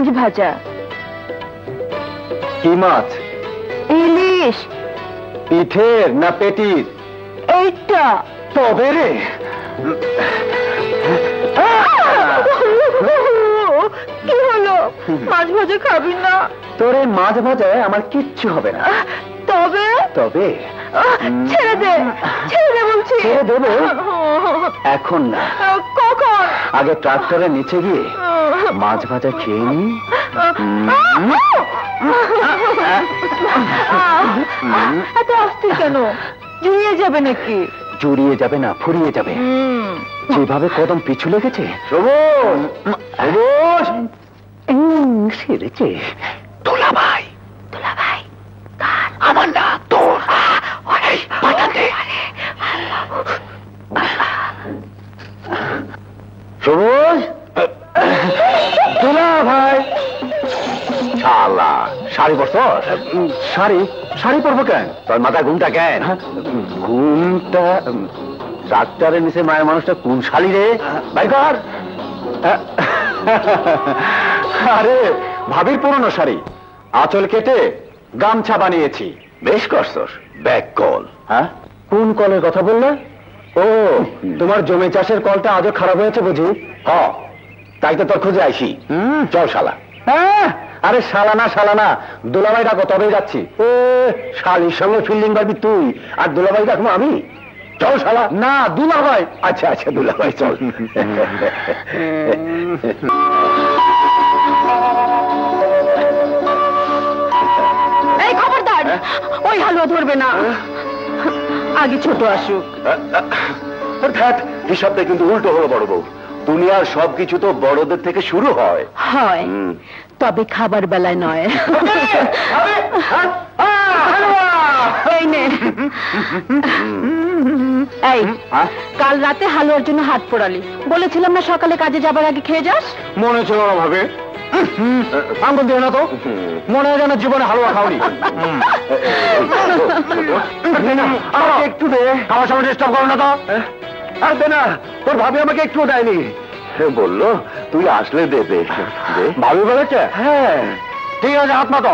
মাছ ভাজা। কি মাছ? ইলিশ। পিঠের না পেটির? এইটা। তবে রে, কি হলো? মাছ ভাজা খাবি না? তোর এই মাছ ভাজায় আমার কিচ্ছু হবে না। তবে? তবে ছেড়ে দে, ছেড়ে দে বলছি। ছেড়ে দেবো? এখন না, কখন? আগে ট্রাক্টরের নিচে গিয়ে মাছ ভাজা খেয়ে নি। এত অস্থির কেন? জুড়িয়ে যাবে নাকি? জড়িয়ে যাবে না, ফুরিয়ে যাবে। যেভাবে কদম পিছু লেগেছে। সেরেছে। তোলা ভাই, তোলা ভাই আমার না, তোর। সবুজ, তোলা ভাই। শালা শাড়ি পরছ? শাড়ি? শাড়ি পরবো কেন? তোর মাথায় ঘুমটা কেন? ঘুমটা ট্রাক্টরের নিচে মায়ের মানুষটা কোন শালি রে? ভাই কর। আরে ভাবির পুরনো শাড়ি, আঁচল কেটে গামছা বানিয়েছি। বেশ করছস। Back call. হ্যাঁ, কোন কলের কথা বললে? ও, তোমার জমি চাষের কলটা আজও খারাপ হয়েছে বুঝি? হ্যাঁ, তাই তো তোর খুঁজে আইসি। চল শালা। হ্যাঁ, আরে শালা না, শালা না, দুলাভাই ডাকো, তবেই যাচ্ছি। ও, শালির সঙ্গে ফিল্ডিং পারবি তুই, আর দুলাভাই ডাকবো আমি? চল শালা। না, দুলাভাই। আচ্ছা আচ্ছা, দুলাভাই চল। এই খবরদার, ওই হালুয়া ধরবে না, আগে ছোট আসুক। হিসাবটা কিন্তু উল্টো হলো বড় বউ। দুনিয়ার সবকিছু তো বড়দের থেকে শুরু হয়। হয়, তবে খাবার বেলায় নয়। এই নে। এই, কাল রাতে হালুয়ার জন্য হাত পোড়ালি, বলেছিলাম না সকালে কাজে যাবার আগে খেয়ে যাস? মনে ছিল না ভাবে। আঙ্গুল দিও না তো, মনে হয় যেন জীবনে হালুয়া খাওনি। একটু দে, খাওয়ার সময় ডিস্টার্ব করো না তো। আর দে না, তোর ভাবি আমাকে একটু দেয়নি। বললো তুই আসলে দেবে। ভাবি বলেছে? হ্যাঁ। ঠিক আছে, হাত মাতো।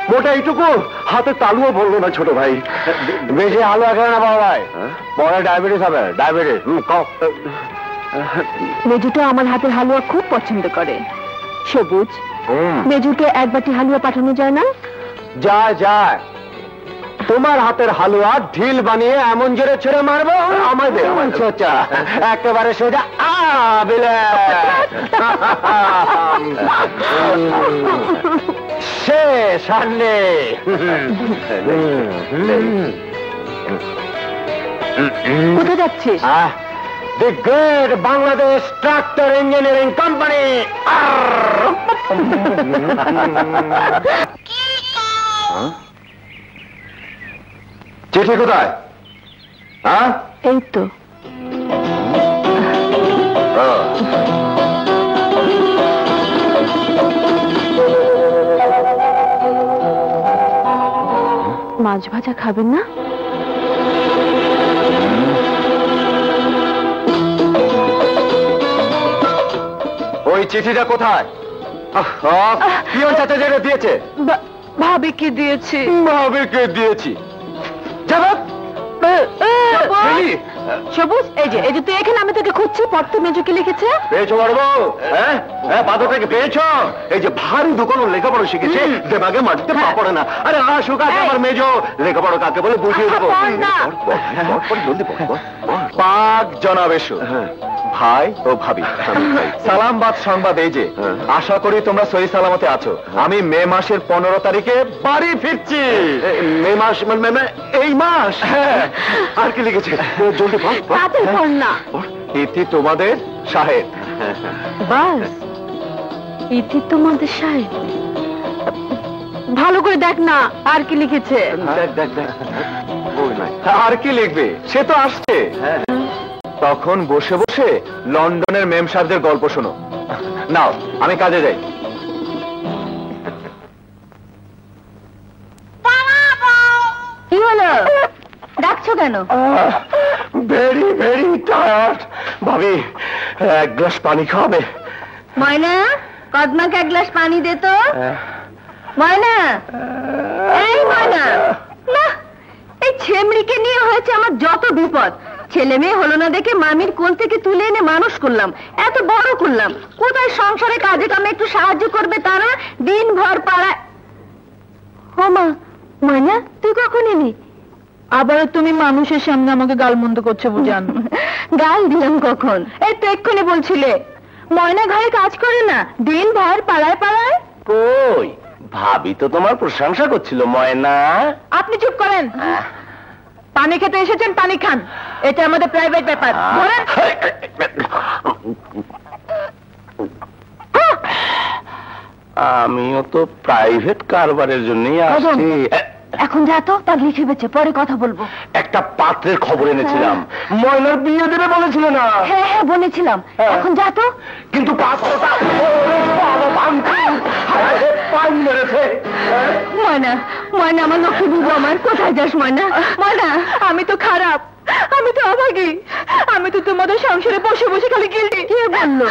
মোটা এইটুকু হাতে তালুও বললো না ছোট ভাই। বেশি হালুয়া খেয়ে না বাবা ভাই, পরে ডায়াবেটিস হবে। ডায়াবেটিস। মেজুটা আমার হাতের হালুয়া খুব পছন্দ করে। সবুজ, মেজুকে এক বাটি হালুয়া পাঠানো যায় না? যায় যায়। তোমার হাতের হালুয়া ঢিল বানিয়ে এমন জোরে ছেড়ে মারবো, আমায় দে। আমার সোচা একেবারে সোজা শেষ। আর নেই। কোথায় যাচ্ছিস? দি great Bangladesh tractor engineering company. চিঠি কোথায়? এই তো। মাছ ভাজা খাবেন না? ওই চিঠিটা কোথায়? পিয়ন চাচা যেটা দিয়েছে। ভাবিকে দিয়েছি। ভাবিকে দিয়েছি? জবাব। সবুজ, এই যে তুই এখানে, আমি তোকে খুঁজছি। পড়তে মেজুকে লিখেছে। পেয়েছো বড় বউ? হ্যাঁ, পাথরটাকে পেয়েছো? এই যে ভারী দোকানও লেখাপড়া শিখেছে, দেমাগে মাটিতে পা পড়ে না। আরে আসুক আজ আমার মেজো, লেখাপড়া কাকে বলে বুঝিয়ে দেবো। জলদি পাক জনাব এসো। ভাই ও ভাবি, সালামবাদ সংবাদ এই যে, আশা করি তোমরা সহি সালামতে আছো। আমি মে মাসের 15 তারিখে বাড়ি ফিরছি। মে মাস মানে এই মাস? আর কি লিখেছে? জলদি পড় না। ইতি তোমাদের সাহেব। বাস, ইতি তোমাদের সাহেব। ভালো করে দেখ না, আর কি লিখেছে। দেখ। আর কি লিখবে? সে তো আসছে। তখন বসে বসে লন্ডনের মেম সাহেবদের গল্প শোনো। নাও, আমি কাজে যাই। কি হলো? ডাকছো কেন? Very very tired. ভাবি, এক গ্লাস পানি খাওয়াবে? ময়না, কদমাকে এক গ্লাস পানি দে তো। ময়না, এই ময়না, না, এই ছেমড়িকে নিয়ে হয়েছে আমার যত বিপদ। ছেলে মেয়ে হলো না দেখে মামির কোল থেকে তুলে এনে মানুষ করলাম, এত বড় করলাম। কোথায় সংসারে কাজে কামে একটু সাহায্য করবে তারা, দিন ভর পাড়ায়। ও মা, ময়না তুই কখন এলি? আবার তুমি মানুষের সামনে আমাকে গালমন্দ করছো বুঝান। গাল দিলাম কখন? এই তো এক্ষুনি বলছিলে ময়না ঘরে কাজ করে না, দিন ভর পাড়ায় পাড়ায়। কই, ভাবি তো তোমার প্রশংসা করছিল ময়না। আপনি চুপ করেন। পানি খেতে এসেছেন, পানি খান, এটা আমাদের প্রাইভেট ব্যাপার। ধরেন। আমিও তো প্রাইভেট কারবারের জন্যই আসছি। এখন যা তো, পাগলি খেপেছে, পরে কথা বলবো। একটা পাত্রের খবর এনেছিলাম, ময়নার বিয়ে দেবে বলেছিল না? হ্যাঁ হ্যাঁ বলেছিলাম, এখন যা তো। কিন্তু পাত্রটা পান মেরেছে। ময়না, ময়না আমার লক্ষ্মী বুবু আমার, কোথায় যাস ময়না? ময়না, আমি তো খারাপ, আমি তো অভাগী, আমি তো তোমাদের সংসারে বসে বসে খালি গিল্টি। কে বললো?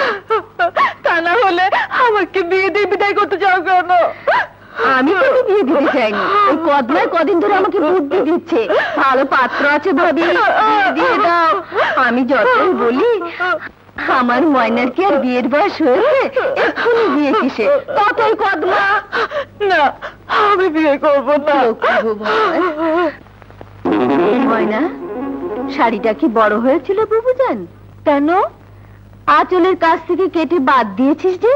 তা না হলে আমাকে বিয়ে দিয়ে বিদায় করতে চাও কেন? আমি তোকে বিয়ে দিতে চাইনি, ওই কদমায় কদিন ধরে আমাকে বুদ্ধি দিচ্ছে, ভালো পাত্র আছে ভাবি, বিয়ে দিয়ে দাও। আমি যতই বলি আমার ময়নার কি আর বিয়ের বয়স হয়েছে, এক্ষুনি বিয়ে কিসে, ততই কদমা। না, আমি বিয়ে করবো না। ময়না, শাড়িটা কি বড় হয়েছিল বুবুজান? কেন আঁচলের কাছ থেকে কেটে বাদ দিয়েছিস যে?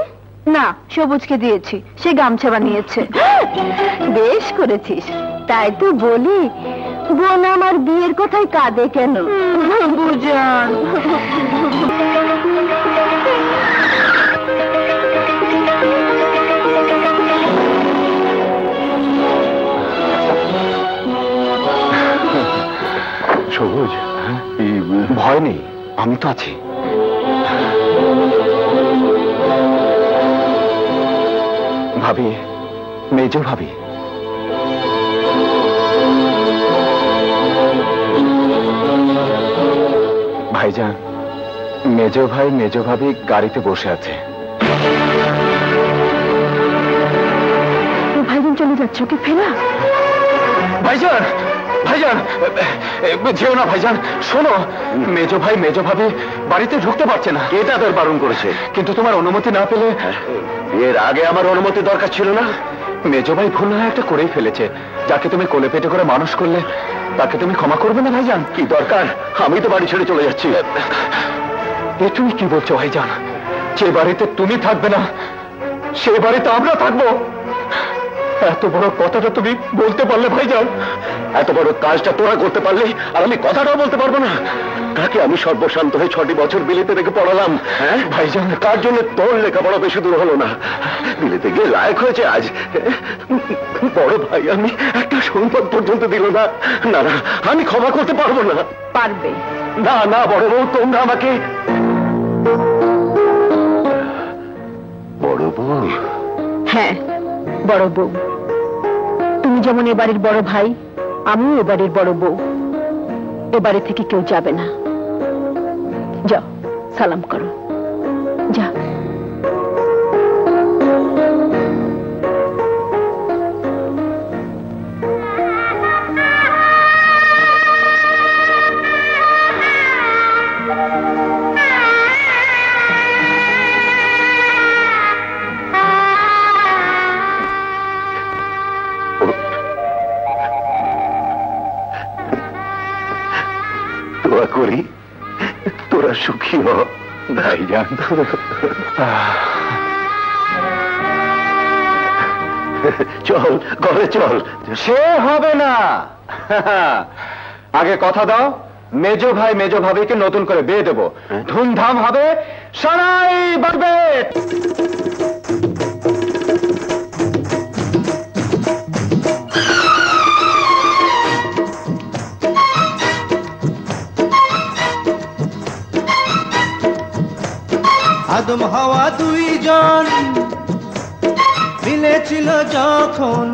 না, সবুজকে দিয়েছি, সে গামছা বানিয়েছে। বেশ করেছিস, তাই তো বলি বোন আমার বিয়ের কথায় কাঁদে কেন? বুঝান। সবুজ, ভয় নেই, আমি তো আছি। ভাবি, মেজ ভাবি, ভাইজান, মেজ ভাই মেজ ভাবি গাড়িতে বসে আছে। ভাইজান চলে যাচ্ছে, ওকে ফেলা। ভাইজান, ভাইজান, যেও না ভাইজান, শোনো, মেজ ভাই মেজ ভাবি বাড়িতে ঢুকতে পারছে না। এটা তোর বারণ করেছে? কিন্তু তোমার অনুমতি না পেলে। এর আগে আমার অনুমতি দরকার ছিল না? মেজ ভাই ভুল না একটা করেই ফেলেছে, যাকে তুমি কোলে পেটে করে মানুষ করলে তাকে তুমি ক্ষমা করবে না ভাইজান? কি দরকার, আমি তো বাড়ি ছেড়ে চলে যাচ্ছি। এ তুমি কি বলছো ভাইজান? যে বাড়িতে তুমি থাকবে না সে বাড়িতে আমরা থাকবো, এত বড় কথাটা তুমি বলতে পারলে ভাইজান? এত বড় কাজটা তোরা করতে পারলে আর আমি কথাটাও বলতে পারবো না? কাকে আমি সর্বশান্ত হয়ে 6টি বছর বিলেতে রেখে পড়ালাম, হ্যাঁ ভাইজান? কার জন্য তোর লেখাপড়া বেশি দূর হলো না, বিলেতে গিয়ে লায়ক হয়েছে আজ। বড় ভাই আমি একটা সম্পদ পর্যন্ত দিল না। না না, আমি ক্ষমা করতে পারবো না। পারবে না না বড় বউ, তোমরা আমাকে। বড় বউ? হ্যাঁ, বড় বউ। তুমি যেমন এবাড়ির বড় ভাই, আমিও এবাড়ির বড় বউ। এবারে থেকে কেউ যাবে না। যাও, সালাম করো, যা। দোয়া করি তোরা সুখী হ ভাইজান। চল ঘরে চল। সে হবে না, আগে কথা দাও মেজ ভাই মেজ ভাবিকে নতুন করে বিয়ে দেবো, ধুমধাম হবে, সারাই বাজবে। আদম হাওয়া দুইজন মিলেছিল যখন,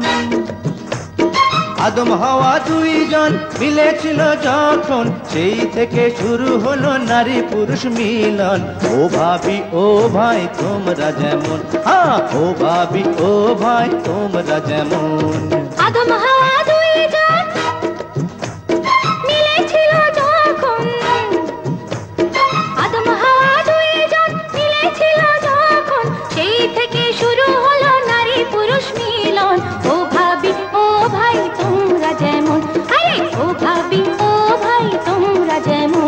আদম হাওয়া দুইজন মিলেছিল যখন, সেই থেকে শুরু হলো নারী পুরুষ মিলন। ও ভাবি ও ভাই তোমরা যেমন, হ্যাঁ ও ভাবি ও ভাই তোমরা যেমন। আদম হাওয়া দুইজন মিলেছিল যখন, আদম হাওয়া দুইজন মিলেছিল যখন, সেই থেকে শুরু হলো নারী পুরুষ মিলন। ও ভাবি ও ভাই তোমরা যেমন, আরে ও ভাবি ও ভাই তোমরা যেমন।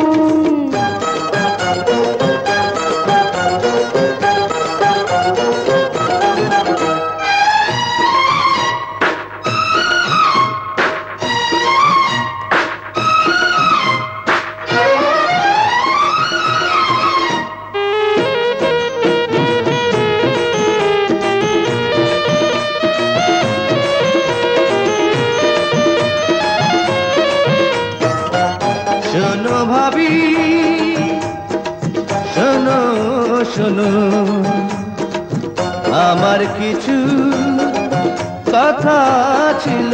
শোনো ভাবি শোনো শোনো, আমার কিছু কথা ছিল।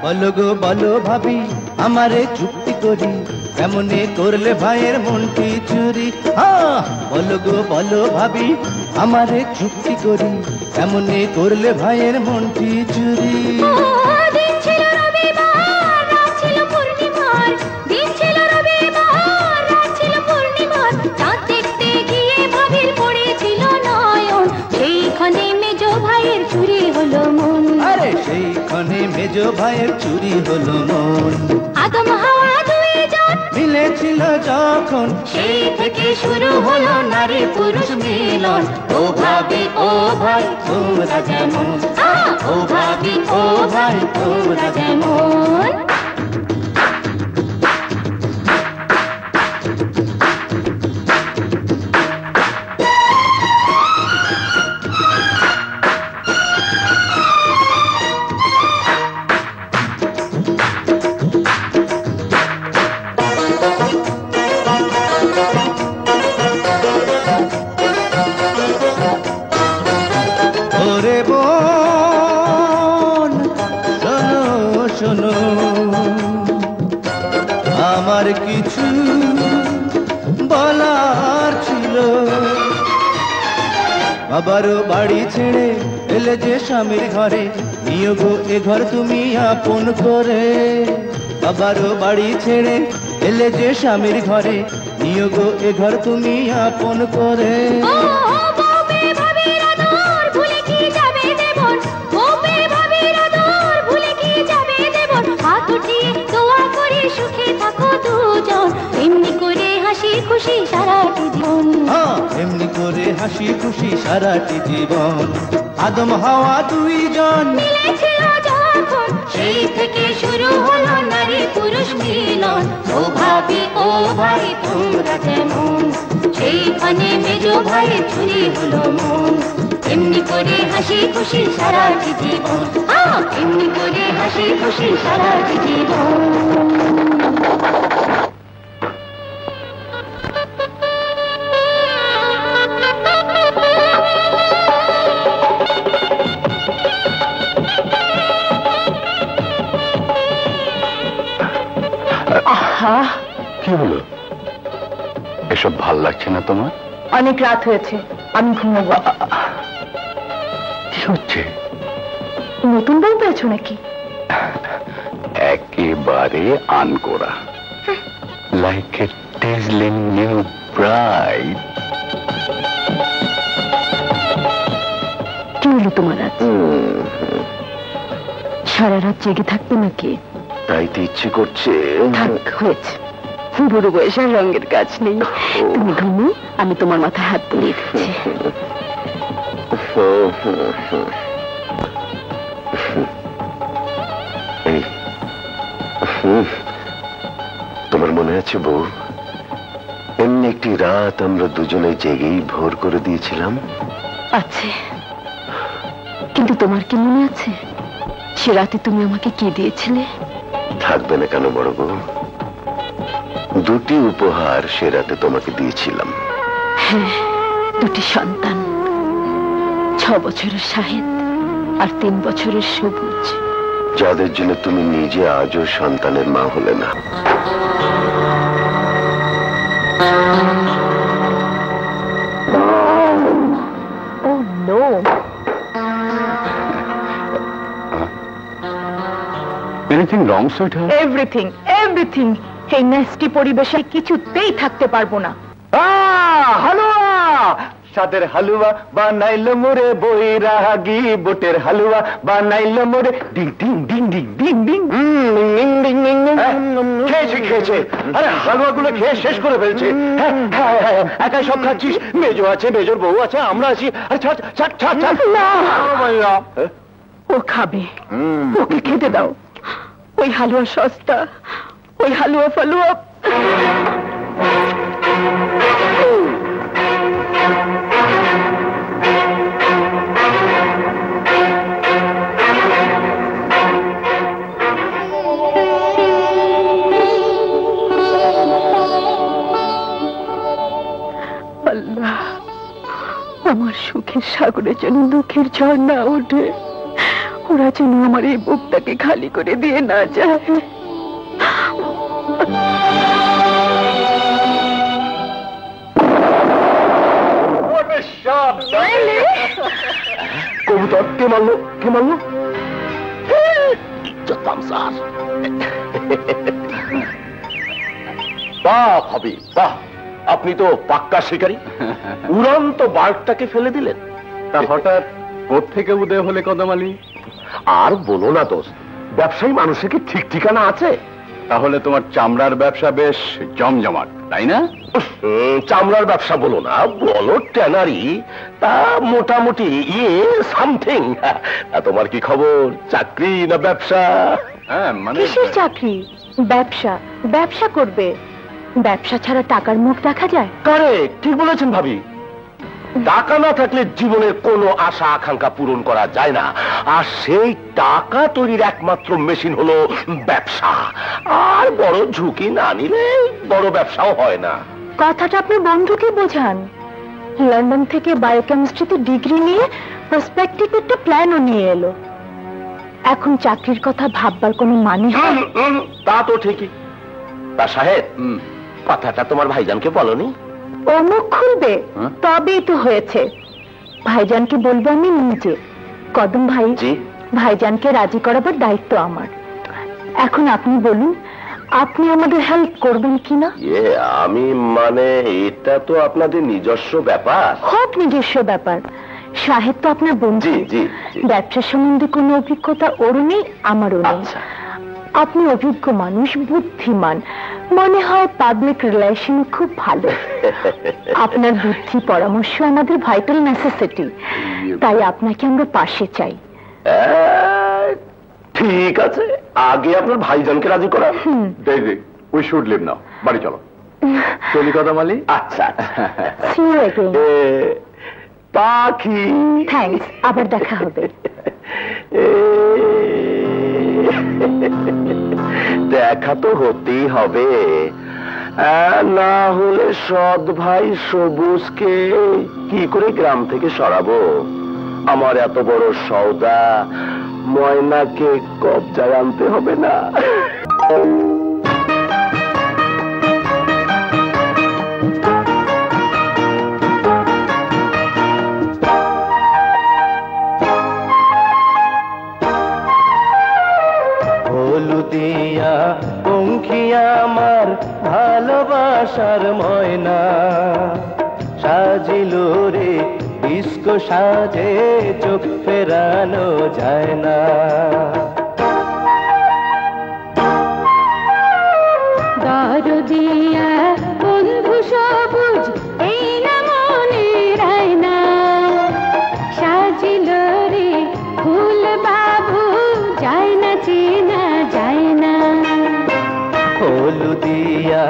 বলো গো বলো ভাবি আমারে চুক্তি করি, কেমনে করলে ভাইয়ের মনটি চুরি। হ্যাঁ বলো গো বলো ভাবি আমারে চুক্তি করি, কেমনে করলে ভাইয়ের মনটি চুরি। দিন ছিল রবিবার, রাত ছিল পূর্ণিমার, দিন ছিল রবিবার, রাত ছিল পূর্ণিমার, চাঁদ দেখতে গিয়ে ভাবির পড়েছিল নয়ন, সেইখানে মেজ ভাইয়ের চুরি হলো মন। আরে সেইখানে মেজ ভাইয়ের চুরি হলো মন। আদম হাওয়া দুইজন মিলেছিল যখন, সেই থেকে শুরু হলো নারী পুরুষ মিলন। ও ভাবি ও ভাই তোমরা যেমন, ও ভাবি ও ভাই তোমরা যেমন। ওরে বোন শোনো শোনো, আমার কিছু বলার ছিল। বাবারও বাড়ি ছেড়ে এলে যে স্বামীর ঘরে, নিও গো এ ঘর তুমি আপন করে। বাবারও বাড়ি ছেড়ে এলে যে স্বামীর ঘরে, নিও গো এ ঘর তুমি আপন করে। ও বউবে ভাবির আদর ভুলে কি যাবে দেবর, বউবে ভাবির আদর ভুলে কি যাবে দেবর, হাত উঠিয়ে দোয়া করে সুখে থাকো দুজন, এমনি করে হাসি খুশি সারাটি জীবন। হ্যাঁ এমনি করে হাসি খুশি সারাটি জীবন। আদম হাওয়া দুইজন মিলেছিল যখন, সেই থেকে শুরু হলো নারী পুরুষ মিলন। ও ভাবি ও ভাই তোমরা যেমন, সেইখানে মেজ ভাইয়ের চুরি হলো মন, এমনি করে হাসি খুশি সারাটি জীবন। এমনি করে হাসি খুশি সারাটি জীবন। আহা, কি হলো? এসব ভাল লাগছে না তোমার? অনেক রাত হয়েছে, আমি ঘুমাবো। কি হচ্ছে? নতুন বউ পেয়েছো নাকি? একেবারে আনকোরা, লাইক এ টেজলিং নিউ ব্রাইড। কি হলো তোমার আজ? সারা রাত জেগে থাকবে নাকি? তাইতে ইচ্ছে করছে। থাক, হয়েছে, বুড়ো বয়সে আর রঙের কাজ নেই। তুমি ঘুমো, আমি তোমার মাথায় হাত বুলিয়ে দিচ্ছি। তোমার মনে আছে বউ, এমনি একটি রাত আমরা দুজনে জেগেই ভোর করে দিয়েছিলাম? আছে, কিন্তু তোমার কি মনে আছে সে রাতে তুমি আমাকে কি দিয়েছিলে? থাকবে না কেন বড় বউ? দুটি উপহার সে রাতে তোমাকে দিয়েছিলাম। হ্যাঁ, দুটি সন্তান, 6 বছরের শাহেদ আর 3 বছরের সবুজ, যাদের জন্য তুমি নিজে আজও সন্তানের মা হলে না। Oh no! Anything wrong, sweetheart? Everything, everything. এই নেস্টি পরিবেশে কিছুতেই থাকতে পারবো না। হালুয়া, সাদের হালুয়া বানাইল মোরে বৈরাগী, বুটের হালুয়া বানাইল মোরে ding ding ding ding ding ding ding ding ding ding. খেয়েছে খেয়েছে, আরে হালুয়াগুলো খেয়ে শেষ করে ফেলছে। একাই সব খাচ্ছিস? মেজো আছে, মেজোর বউ আছে, আমরা আছি। আরে ছাড় ছাড় ছাড় ছাড়। ও খাবে, ওকে খেতে দাও। ওই হালুয়া সস্তা, ওই হালুয়া ফালুয়া। আল্লাহ, আমার সুখের সাগরে যেন দুঃখের ঝড় না ওঠে, ওরা যেন আমার এই বুকটাকে খালি করে দিয়ে না যায়। কবুতর কে মারলো? কে মারলো? বাহ ভাবি বাহ, আপনি তো পাক্কা শিকারী। উড়ন্ত বাঘটাকে ফেলে দিলেন। তা হঠাৎ কোত্থেকে উদয় হলে কদম আলী? আর বলো না দোস্ত, ব্যবসায়ী মানুষের কি ঠিক ঠিকানা আছে? তাহলে তোমার চামড়ার ব্যবসা বেশ জমজমাট, তাই না? চামড়ার ব্যবসা বলো না, বলো ট্যানারি, তা মোটামুটি সামথিং। তোমার কি খবর, চাকরি না ব্যবসা? হ্যাঁ, মানে কিসের চাকরি? ব্যবসা। ব্যবসা করবে? ব্যবসা ছাড়া টাকার মুখ দেখা যায়? কারেক্ট, ঠিক বলেছেন ভাবি। টাকা না থাকলে জীবনের কোনো আশা আকাঙ্ক্ষা পূরণ করা যায় না, আর সেই টাকা তৈরির একমাত্র মেশিন হলো ব্যবসা। আর বড় ঝুঁকি না নিলে বড় ব্যবসাও হয় না। কথাটা আপনি বন্ধুকে বোঝান। লন্ডন থেকে বায়োকেমিস্ট্রিতে ডিগ্রি নিয়ে প্রসপেক্টিভ একটা প্ল্যানও নিয়ে এলো। এখন চাকরির কথা ভাববার কোনো মানে হয়? তা তো ঠিকই। তা সাহেব, কথাটা তোমার ভাইজানকে বলনি? ও মুখ খুলবে তবেই তো হয়েছে। ভাইজানকে বলবো আমি নিজে। কদম ভাই, ভাইজানকে রাজি করাবার দায়িত্ব আমার। এখন আপনি বলুন, আপনি আমাদের হেল্প করবেন কিনা? আমি মানে এটা তো আপনাদের নিজস্ব ব্যাপার। হোক নিজস্ব ব্যাপার, সাহেব তো আপনার বন্ধু। ব্যবসা সম্বন্ধে কোনো অভিজ্ঞতা ওরও নেই, আমারও নেই। আপনি অভিজ্ঞ মানুষ, বুদ্ধিমান, মনে হয় পাবলিক রিলেশন খুব ভালো। আপনার বুদ্ধি পরামর্শ আমাদের ভাইটাল নেসেসিটি, তাই আপনাকে আমরা পাশে চাই। ঠিক আছে, আগে আপনার ভাইজানকে রাজি করা। উই শুড লিভ নাও, বাড়ি চলো। চলি কদম আলী। আচ্ছা, See you again. পাখি, থ্যাঙ্কস, আবার দেখা হবে। দেখা তো হতেই হবে, না হলে সৎ ভাই সবুজকে কি করে গ্রাম থেকে সরাবো? আমার এত বড় সওদা ময়নাকে কবজায় আনতে হবে না? হলুদিয়া পঙ্খিয়া আমার ভালোবাসার ময়না, সাজিল রে ডিস্কো সাজে, চোখ ফেরানো যায় না। দরদিয়া বন্ধু সবুজ, এই না মনে রায় না, সাজিল রে ফুল বাবু, যায় না চেনা যায় না। হলুদিয়া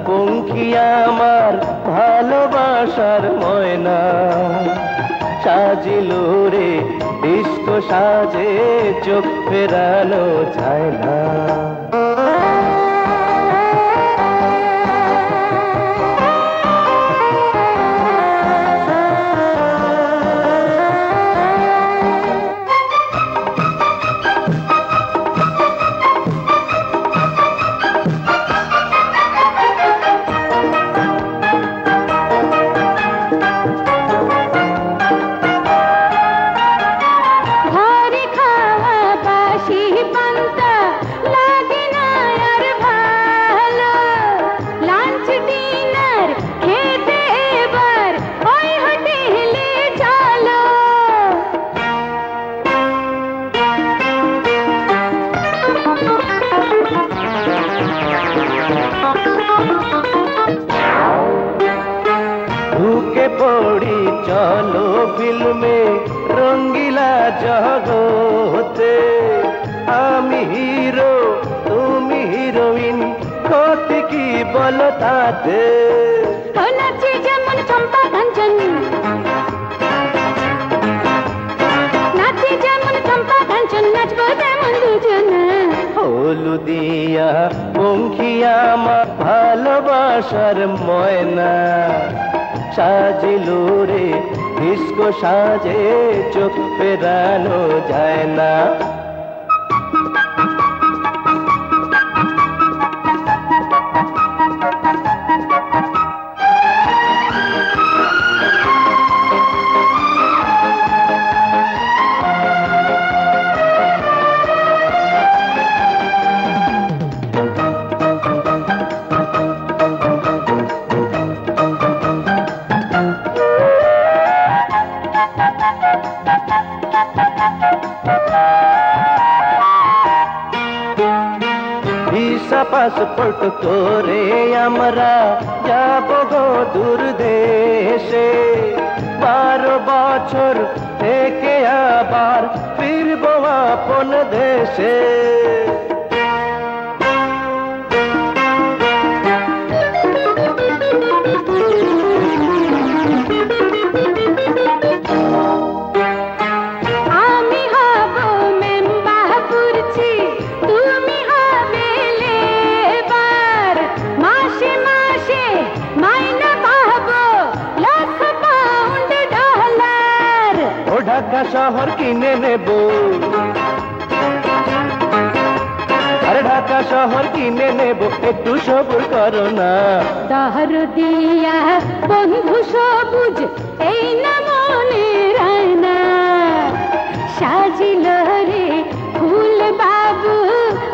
পঙ্খিয়া আমার ভালোবাসার ময়না, সাজিল রে ডিস্কো সাজে, চোখ ফেরানো যায় না। পড়ি চলো ফিল্মে রঙ্গিলা জগতে। আমি হিরো তুমি হিরোইন, ক্ষতি কি বলো তাতে? নাচে যেমন চম্পা কাঞ্চন, নাচে যেমন চম্পা কাঞ্চন, নাচবো তেমন দুজনে। হলুদিয়া পঙ্খিয়া মা ভালোবাসার ময়না, সাজিল রে ডিস্কো সাজে চোখ ফেরানো যায় না। পাসপোর্ট করে আমরা যাব গো দূর দেশে, 12 বছর থেকে আবার ফিরব আপন দেশে। ঢাকা শহর কিনে নেব, আরে ঢাকা শহর কিনে নেব, একটু সবুর করো না। দাহর দিয়া বন্ধু সবুজ এই না মনে রায়না, সাজিল রে ফুল বাবু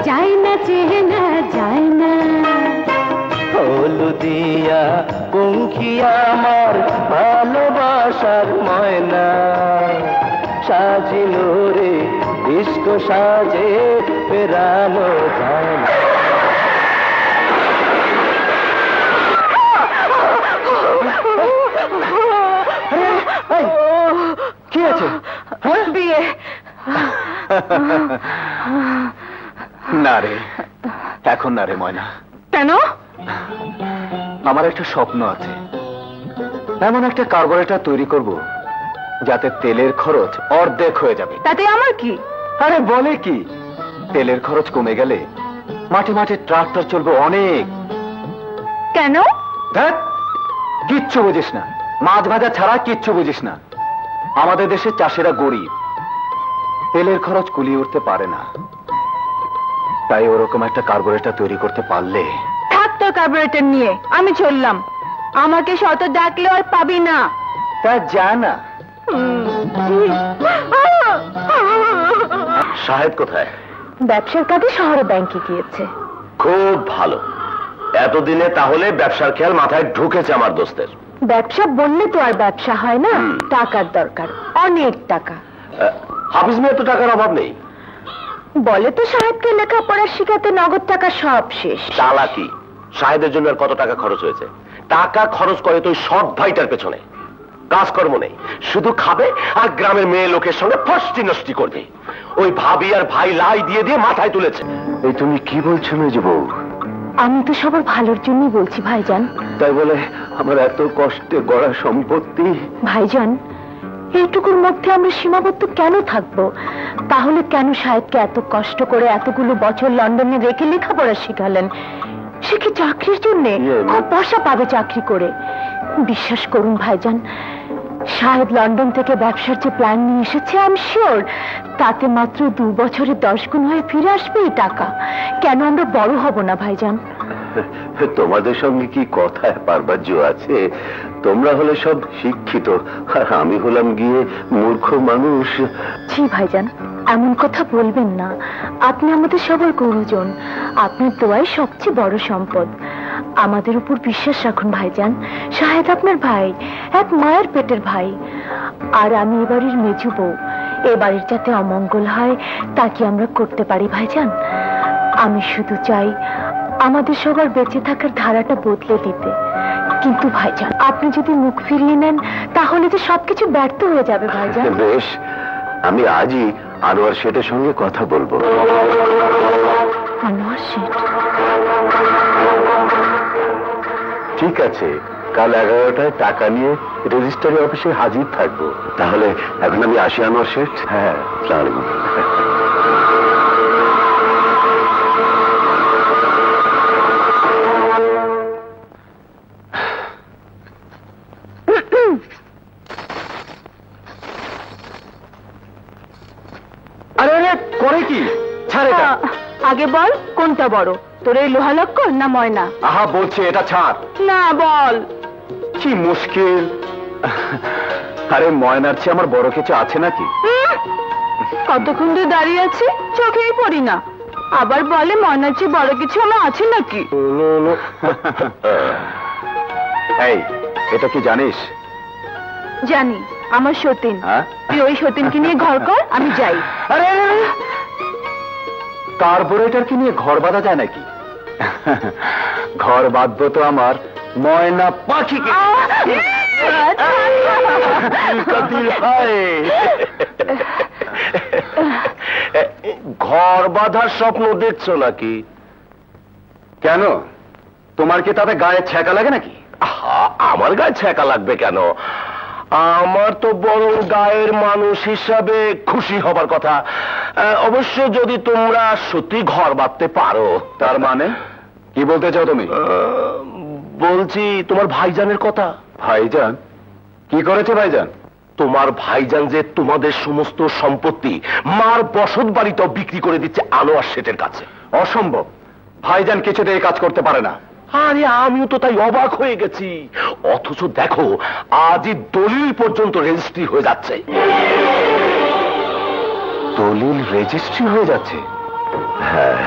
যায় না চেনা যায় না। হলুদিয়া পঙ্খিয়া আমার ভালোবাসার ময়না, সাজিল রে ডিস্কো সাজে ফেরানো যায় না। কি আছে? বিয়ে না রে, এখন না রে ময়না। কেন? আমার একটা স্বপ্ন আছে, এমন একটা কার্বোরেটর তৈরি করব যাতে তেলের খরচ অর্ধেক হয়ে যাবে। তাতে আমার কি? আরে বলে কি, তেলের খরচ কমে গেলে মাঠে মাঠে ট্রাক্টর চলবে অনেক। কেন? ধ্যাৎ, কিচ্ছু বুঝিস না, মাছ ভাজা ছাড়া কিচ্ছু বুঝিস না। আমাদের দেশে চাষিরা গরিব, তেলের খরচ কুলিয়ে উঠতে পারে না, তাই ওরকম একটা কার্বোরেটর তৈরি করতে পারলে। থাক তোর কার্বোরেটর নিয়ে, আমি চললাম। আমাকে শত ডাকলে আর পাবি না। তা যা না। সাহেব কোথায়? ব্যবসার কাজে শহরে ব্যাংকে গিয়েছে। খুব ভালো, এতদিনে তাহলে ব্যবসার খেয়াল মাথায় ঢুকেছে আমার দোস্তের। ব্যবসা বললে তো আর ব্যবসা হয় না, টাকার দরকার, অনেক টাকা। হাফিজ মেয়ে তো টাকার অভাব নেই। বলে তো সাহেবকে লেখাপড়া শিখাতে নগদ টাকা সব শেষ। চালাকি, সাহেবের জন্য আর কত টাকা খরচ হয়েছে? টাকা খরচ করে তো সৎ ভাইটার পেছনে, কাজকর্ম নেই, শুধু খাবে আর গ্রামের মেয়ে লোকের সঙ্গে ফষ্টি নষ্টি করবে। ওই ভাবি আর ভাই লাই দিয়ে দিয়ে মাথায় তুলেছে। এই তুমি কি বলছো মেজো বউ? আমি তো সবার ভালোর জন্যই বলছি ভাইজান। তাই বলে আমার এত কষ্টে গড়া সম্পত্তি? ভাইজান, এইটুকুর মধ্যে আমরা সীমাবদ্ধ কেন থাকবো? তাহলে কেন সাহেবকে এত কষ্ট করে এতগুলো বছর লন্ডনে রেখে লেখাপড়া শিখালেন? সে কি চাকরির জন্য? খুব পয়সা পাবে চাকরি করে। বিশ্বাস করুন ভাইজান, সাহেব লন্ডন থেকে ব্যবসার যে প্ল্যান নিয়ে এসেছে, আমি শিওর তাতে মাত্র 2 বছরে 10 গুণ হয়ে ফিরে আসবে এই টাকা। কেন আমরা বড় হব না ভাইজান? তোমাদের সঙ্গে কি কথায় পার্বাজ্য আছে? তোমরা হলে সব শিক্ষিত, আর আমি হলাম গিয়ে মূর্খ মানুষ। জি ভাইজান, এমন কথা বলবেন না। আপনি আমাদের সবার গুরুজন, আপনার দোয়াই সবচেয়ে বড় সম্পদ। আমাদের উপর বিশ্বাস রাখুন ভাইজান। শাহেদ আপনার ভাই, এক মায়ের পেটের ভাই। আর আমি এবারের মেজু বউ, এবারের যাতে অমঙ্গল হয় তা কি আমরা করতে পারি ভাইজান? আমি শুধু চাই আমাদের সবার বেঁচে থাকার ধারাটা বদলে দিতে, কিন্তু ভাইজান, আপনি যদি মুখ ফিরিয়ে নেন তাহলে যে সবকিছু ব্যর্থ হয়ে যাবে ভাইজান। বেশ, আমি আজই আনোয়ার শেঠের সঙ্গে কথা বলবো। আনোয়ার শেঠ? ঠিক আছে, কাল 11টায় টাকা নিয়ে রেজিস্ট্রারি অফিসে হাজির থাকবো। তাহলে এখন আমি আসি আনোয়ার শেঠ। হ্যাঁ, আসসালামু আলাইকুম। আরে আরে, করে কি? ছাড় এটা। আগে বল কোনটা বড়, তোর এই লোহা লক্কর না ময়না? আহা, বলছে এটা ছাড়। না বল। কি মুশকিল। আরে ময়নার চেয়ে আমার বড় কিছু আছে নাকি? কতক্ষণ ধরে দাঁড়িয়ে আছি, চোখেই পড়ি না। আবার বলে ময়নার চেয়ে বড় কিছু আমার আছে নাকি? এই, এটা কি জানিস? জানি, আমার সতীন। হ্যাঁ? তুই ওই সতীনকে নিয়ে ঘর কর, আমি যাই। আরে কার্বোরেটর কি নিয়ে ঘর বাঁধা যায় নাকি? ঘর বাঁধবো তো আমার ময়না পাখিকে। ঘর বাঁধার স্বপ্ন দেখছো নাকি? কেন, তোমার কি তাতে গায়ে ছ্যাঁকা লাগে নাকি? আমার গায়ে ছ্যাঁকা লাগবে কেন? আমার তো বরং গায়ের মানুষ হিসাবে খুশি হবার কথা। অবশ্য যদি তোমরা সত্যি ঘর বাঁধতে পারো। তার মানে কি বলতে চাও তুমি? বলছি তোমার ভাইজানের কথা। ভাইজান কি করেছে? ভাইজান, তোমার ভাইজান যে তোমাদের সমস্ত সম্পত্তি মার বসত বাড়িটাও বিক্রি করে দিচ্ছে আনোয়ার শেঠের কাছে। অসম্ভব, ভাইজান কিছুতে এই কাজ করতে পারে না। আরে আমিও তো তাই অবাক হয়ে গেছি। অথচ দেখো, আজই দলিল পর্যন্ত রেজিস্ট্রি হয়ে যাচ্ছে। দলিল রেজিস্ট্রি হয়ে যাচ্ছে? হ্যাঁ,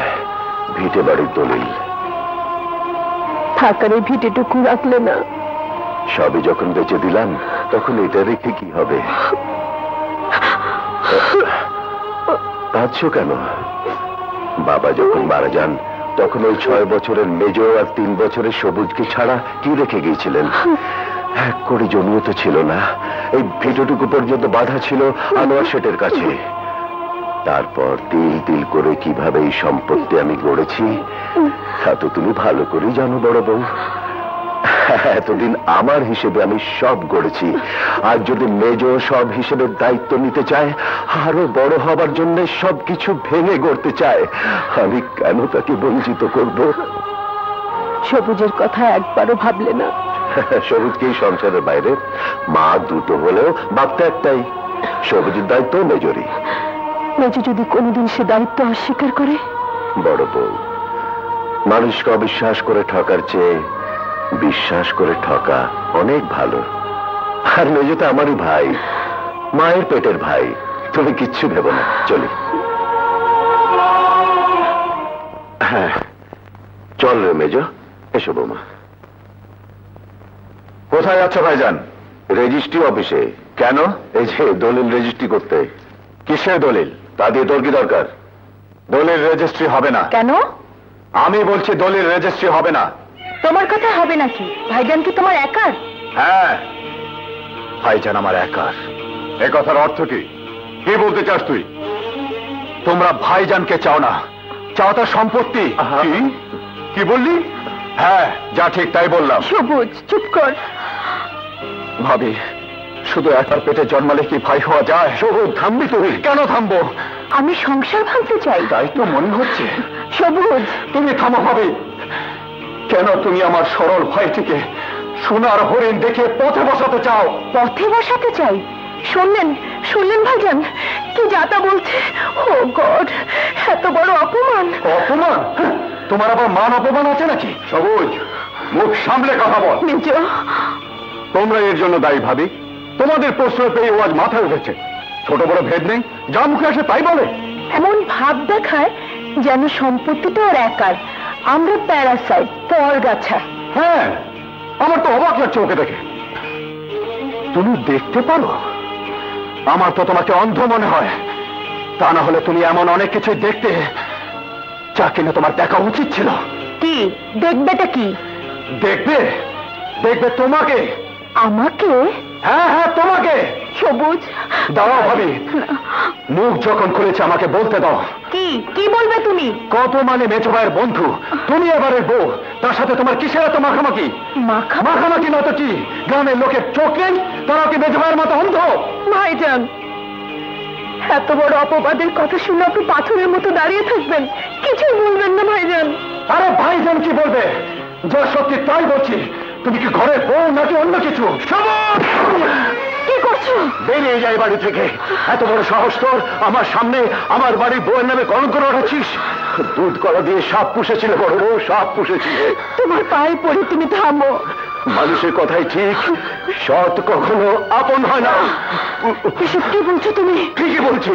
ভিটে বাড়ির দলিল। থাকার এই ভিটেটুকু রাখলে না? সবই যখন বেঁচে দিলাম, তখন এটা রেখে কি হবে? কাঁদছো কেন? বাবা যখন মারা যান, তখন ওই 6 বছরের মেজ আর 3 বছরের সবুজকে ছাড়া কি রেখে গিয়েছিলেন? এক করে জমিও তো ছিল না। এই ভিটেটুকু পর্যন্ত বাধা ছিল আনোয়ার শেঠের কাছে। তারপর তিল তিল করে কিভাবে এই সম্পত্তি আমি গড়েছি তা তো তুমি ভালো করেই জানো বড় বউ। এতদিন আমার হিসেবে আমি সব গড়েছি, আর যদি মেজ সব হিসেবে দায়িত্ব নিতে চায়, আরো বড় হবার জন্য সবকিছু ভেঙে গড়তে চায়, আমি কেন তাকে বঞ্চিত করব? সবুজের কথা একবারও ভাবলে না? সবুজ কি সংসারের বাইরে? মা দুটো হলেও বাপটা একটাই। সবুজের দায়িত্ব মেজরই। মেজো যদি কোনোদিন সে দায়িত্ব অস্বীকার করে? বড় বউ, মানুষকে অবিশ্বাস করে ঠকার চেয়ে বিশ্বাস করে ঠকা অনেক ভালো। আর মেজো তো আমারই ভাই, মায়ের পেটের ভাই। তুমি কিচ্ছু ভেবো না, চলি। হ্যাঁ, চল রে মেজো। এসো বৌমা। কোথায় যাচ্ছ ভাইজান? রেজিস্ট্রি অফিসে। কেন? এই যে দলিল রেজিস্ট্রি করতে। কিসের দলিল? তা দিয়ে তোর কি দরকার? দলিল রেজিস্ট্রি হবে না। কেন? আমি বলছি দলিল রেজিস্ট্রি হবে না। তোমার কথা হবে নাকি? ভাইজান কি তোমার একার? হ্যাঁ, ভাইজান আমার একার। এ কথার অর্থ কি? কি বলতে চাস তুই? তোমরা ভাইজানকে চাও না, চাও তার সম্পত্তি। কি বললি? হ্যাঁ, যা ঠিক তাই বললাম। সবুজ, চুপ কর। ভাবি, শুধু একার পেটে জন্মালে কি ভাই হওয়া যায়? সবুজ, থামবি তুই? কেন থামবো? আমি সংসার ভাঙতে চাই। তাই তো মনে হচ্ছে। সবুজ, তুমি থামো ভাবি। কেন তুমি আমার সরল ভাইটিকে সোনার হরিণ দেখে পথে বসাতে চাও? পথে বসাতে চাই? শুনলেন শুনলেন ভাইজান, কি যাতা বলছে? ও গড, এত বড় অপমান! অপমান? তোমার আবার মান অপমান আছে নাকি? সবুজ, মুখ সামলে কথা বল। মেজ, তোমরা এর জন্য দায়ী ভাবি। তোমাদের প্রশ্রয় পেয়ে ও আজ মাথায় উঠেছে। ছোট বড় ভেদ নেই, যা মুখে আসে তাই বলে। এমন ভাব দেখায় যেন সম্পত্তিটা ওর একার, আমরা প্যারাসাইট, পরগাছা। হ্যাঁ, আমার তো অবাক লাগছে ওকে দেখে। তুমি দেখতে পারো? আমার তো তোমাকে অন্ধ মনে হয়। তা না হলে তুমি এমন অনেক কিছুই দেখতে যা কিনা তোমার দেখা উচিত ছিল। কি দেখবেটা? কি দেখবে? দেখবে তোমাকে। আমাকে? হ্যাঁ হ্যাঁ তোমাকে। সবুজ দাঁড়াও ভাবি, মুখ যখন খুলেছে আমাকে বলতে দাও। কি কি বলবে তুমি? কত মানে মেজো ভাইয়ের বন্ধু, তুমি এবারের বউ, তার সাথে তোমার কিসের এত মাখামাখি? মাখামাখি না তো কি? গ্রামের লোকের চোখ নেই, তারা কি মেজো ভাইয়ের মতো অন্ধ? ভাইজান, এত বড় অপবাদের কথা শুনে আপনি পাথরের মতো দাঁড়িয়ে থাকবেন, কিছুই বলবেন না ভাইজান? আরে ভাইজান কি বলবে? যা সত্যি তাই বলছি। তুমি কি ঘরের বউ নাকি অন্য কিছু? কি করছো? বেরিয়ে যাই বাড়ি থেকে। এত বড় সাহস তোর, আমার সামনে আমার বাড়ির বউয়ের নামে কলঙ্ক উঠাচ্ছিস? দুধ কলা দিয়ে সাপ পুষেছিল বড় বউ, সাপ পুষেছিল। তোমার পায়ে পড়ে তুমি থামো। মানুষের কথাই ঠিক, সৎ কখনো আপন হয় না। এসব কি বলছো তুমি? ঠিকই বলছি,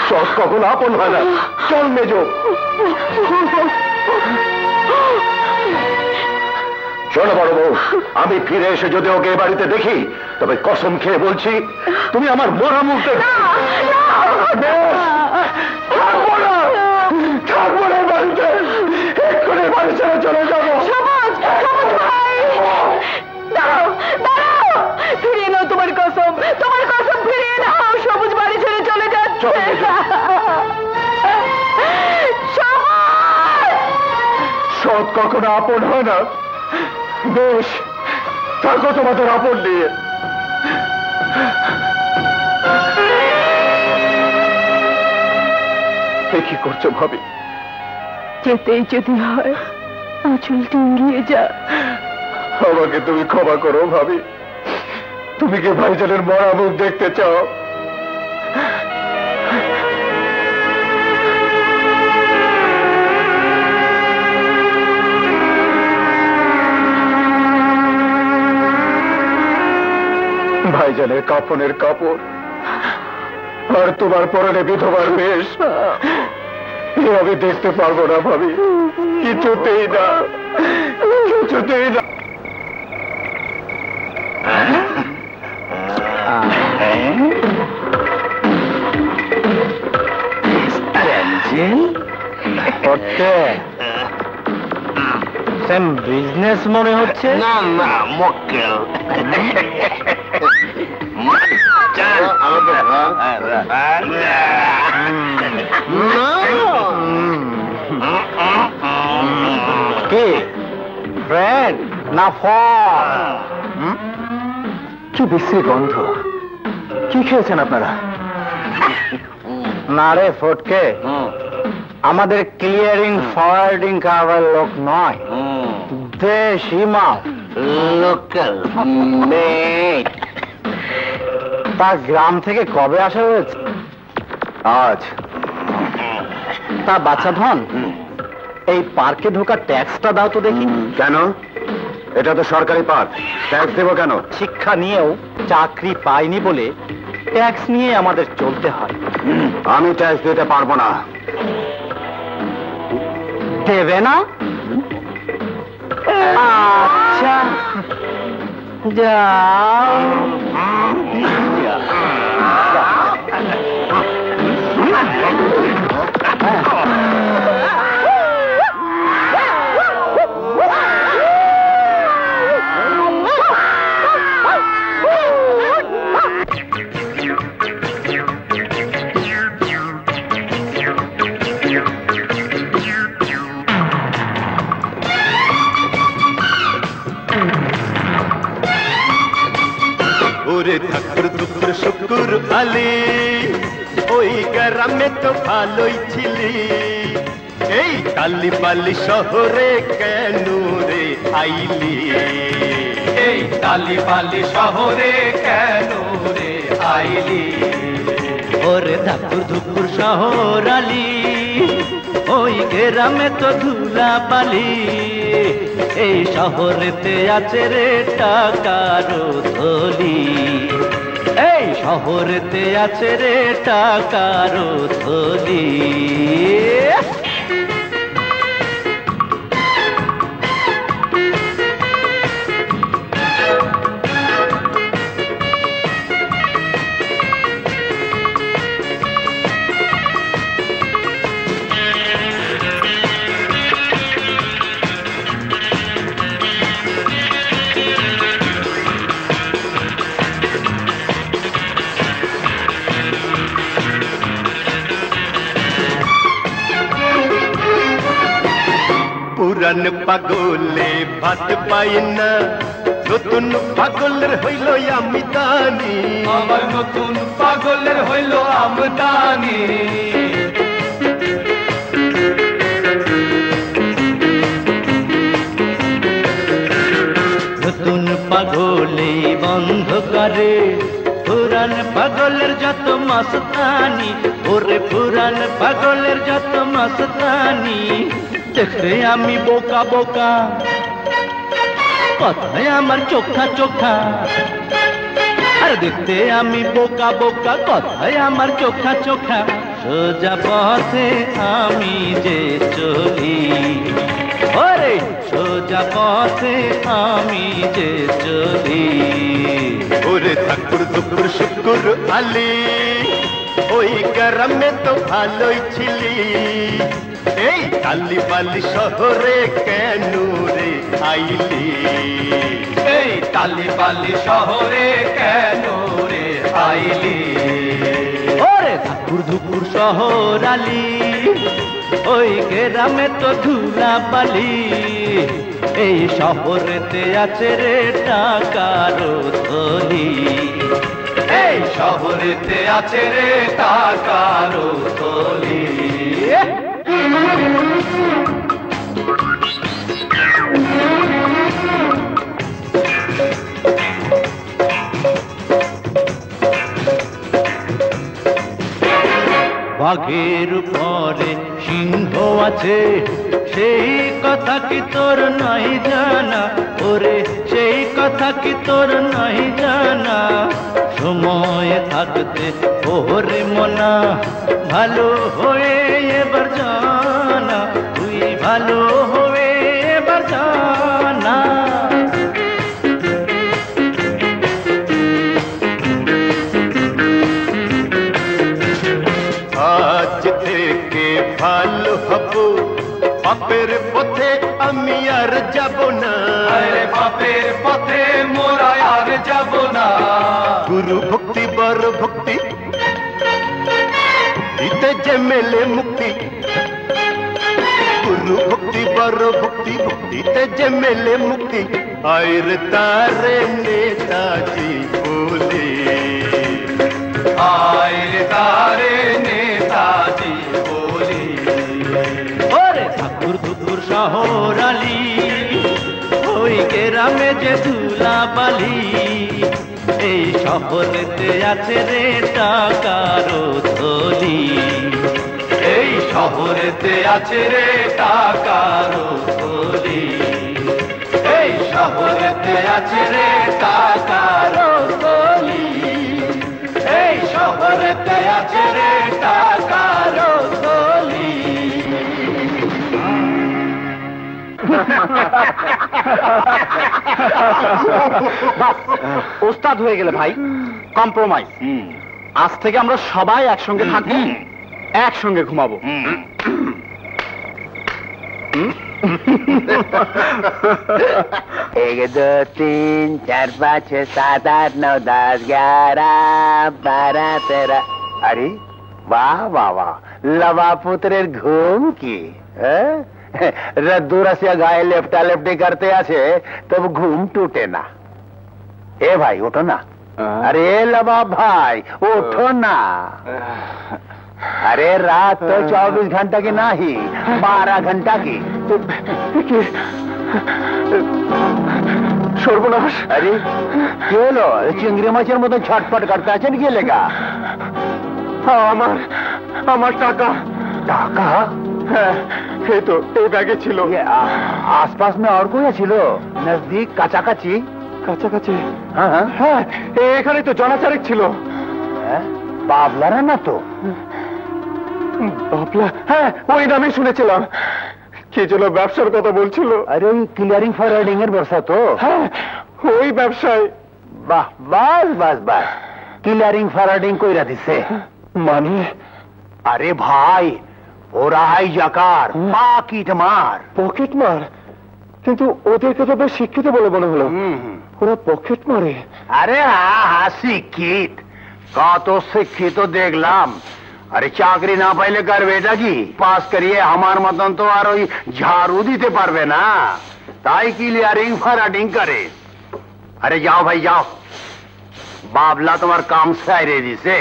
সৎ কখনো আপন হয় না। চল মেজো। শোনো বড় বউ, আমি ফিরে এসে যদি ওকে এ বাড়িতে দেখি, তবে কসম খেয়ে বলছি তুমি আমার মরা মুখ দেখবে। থাকবো না, থাকবো না বাড়িতে, এক্ষুনি বাড়ি ছেড়ে চলে যাবো। ফিরিয়ে নাও তোমার কসম, তোমার কসম ফিরিয়ে নাও। সবুজ বাড়ি ছেড়ে চলে যাচ্ছে। সৎ কখনো আপন হয় না। বেশ, থাকো তোমাদের আপন নিয়ে। কি করছো ভাবি? যেতেই যদি হয় আঁচল ডিঙ্গিয়ে যা। আমাকে তুমি ক্ষমা করো ভাবি। তুমি কি ভাইজানের মরা মুখ দেখতে চাও? ভাইজানের কাফনের কাপড় আর তোমার পরনে বিধবার বেশ, আমি দেখতে পারবো না ভাবি, কিছুতেই না, কিছুতেই না। বিজনেস মনে হচ্ছে। না না, মক্কেল। কি ফ্রেন্ড না কি বিশ্রী গন্ধ! কি খেয়েছেন আপনারা? না রে ফটকে, আমাদের ক্লিয়ারিং ফরওয়ার্ডিং কারবার লোক নয়, দেশি মাল, লোকাল। তা গ্রাম থেকে কবে আসা হয়েছে? আজ। তা বাচ্চা ধন, এই পার্কে ঢোকার ট্যাক্সটা দাও তো দেখি। কেন? এটা তো সরকারি পার্ক, ট্যাক্স দেবো কেন? শিক্ষা নিয়েও চাকরি পাইনি বলে ট্যাক্স নিয়ে আমাদের চলতে হয়। আমি ট্যাক্স দিতে পারবো না। দেবে না? আচ্ছা যাও। ওরে ঠাকুর দুপুর শুকুর আলী, ওই গ্রামে তো ভালোই ছিলি, এই কালি বালি শহরে কেন রে আইলি? এই কালি বালি শহরে কেন রে আইলি? ওরে ঠাকুর দুপুর শহর আলী, ওই গ্রামে তো ধুলা বালি, এই শহরেতে আছে রে টাকার থলি, এই শহরেতে আছে রে টাকার থলি। পুরান পাগলে ভাত পাই না, নতুন পাগলের হইল আমদানি, আবার নতুন পাগলের হইল আমদানি। নতুন পাগলে বন্ধ করে পুরান পাগলের যত মস্তানি, ওরে পুরান পাগলের যত মস্তানি। দেখতে আমি বোকা বোকা, কথায় আমার চোখা চোখা। আর দেখতে আমি বোকা বোকা, কথায় আমার চোখা চোখা। সোজা পথে আমি যে চলি, ওরে সোজা পথে আমি যে চলি। ওরে ঠাকুর দুপুর শুকুর আলি, ওই গ্রামে তো ভালোই ছিলি, এই কালি বালি শহরে কেন রে আইলি? এই টালিবালি শহরে কেন রে আইলি? ওরে ঠাকুর ধুপুর শহর আলি, ওই গ্রামে তো ধুলা বালি। এই শহরেতে আছে রে টাকার থলি, এই শহরেতে আছে রে টাকার থলি। বাঘের পরে সিংহ আছে, সেই কথা কি তোর নাই জানা? ওরে সেই কথা কি তোর নাই জানা? সময় থাকতে ওরে মনা, ভালো হয়ে এবার জানা, তুই ভালো হয়ে এবার জানা। আজ থেকে ভালো হব, পাপের পথে আমি আর যাব না। আরে বাপের পথে মোরা আর যাব না। গুরু ভক্তি বর ভক্তি দিতে যে মেলে মুক্তি, গুরু ভক্তি বর ভক্তি দিতে যে মেলে মুক্তি। আয়ের তারে নেতাজি বলে, আয় তারে নেতাজি বলি। ওরে ঠাকুর দুপুর শহর আলি, ওই গ্রামে যে ধুলা বালি। এই শহরেতে আছে রে টাকার থলি, এই শহরেতে আছে রে টাকার থলি। এই শহরেতে আছে রে টাকার থলি। এই শহরেতে আছে রে টাকার থলি। ওস্তাদ হয়ে গেলে ভাই, কম্প্রোমাইজ। আজ থেকে আমরা সবাই একসঙ্গে থাকবো, একসঙ্গে ঘুমাবো। एक दो तीन चार पाँच छः सात आठ नौ 10 11 12 13। अरे वाह वाह वाह, लवा पुत्रेर घुम की रद्दू रसिया गाये लेफ्टा लेफ्टी करते आछे, तब घुम टूटे ना। ए भाई उठो ना। अरे लवा भाई उठो ना। अरे रात तो 24 घंटा की नहीं, 12 घंटा की। সর্বনাশ! আরে কি হলো? চিংড়ি মাছের মতো ছটফট করতে আছেন, কি লেগা? আমার টাকা। টাকা? এই তো এই ব্যাগে ছিল। आसपास में और कोई ছিল? नजदीक কাছাকাছি? কাছাকাছি? হ্যাঁ হ্যাঁ, এখানে তো জনাচারেক ছিল। বাবলারা না তো? বাবলা? হ্যাঁ, ওই নামে শুনেছিলাম। কি যেন ব্যবসার কথা বলছিল। আরে ওই ক্লিয়ারিং ফরওয়ার্ডিং এর ব্যবসা তো? হ্যাঁ, ওই ব্যবসায়। বাহ, বাস বাস বাস, ক্লিয়ারিং ফরওয়ার্ডিং কইরা দিছে। মানে? আরে ভাই, ওরা হাইজাকার, পকেট মার। পকেট মার? কিন্তু ওদেরকে তো বেশ শিক্ষিত বলে মনে হলো। ওরা পকেট মারে? আরে হ্যাঁ, শিক্ষিত। কত শিক্ষিত দেখলাম। अरे चाकरी ना पाइले कर बेटा की पास करिए हमार मतन तो और झाड़ू दीते पारबे ना ताई क्लियरिंग फराटिंग करे। अरे जाओ भाई जाओ, बाबला तुम्हार काम से आए रे से।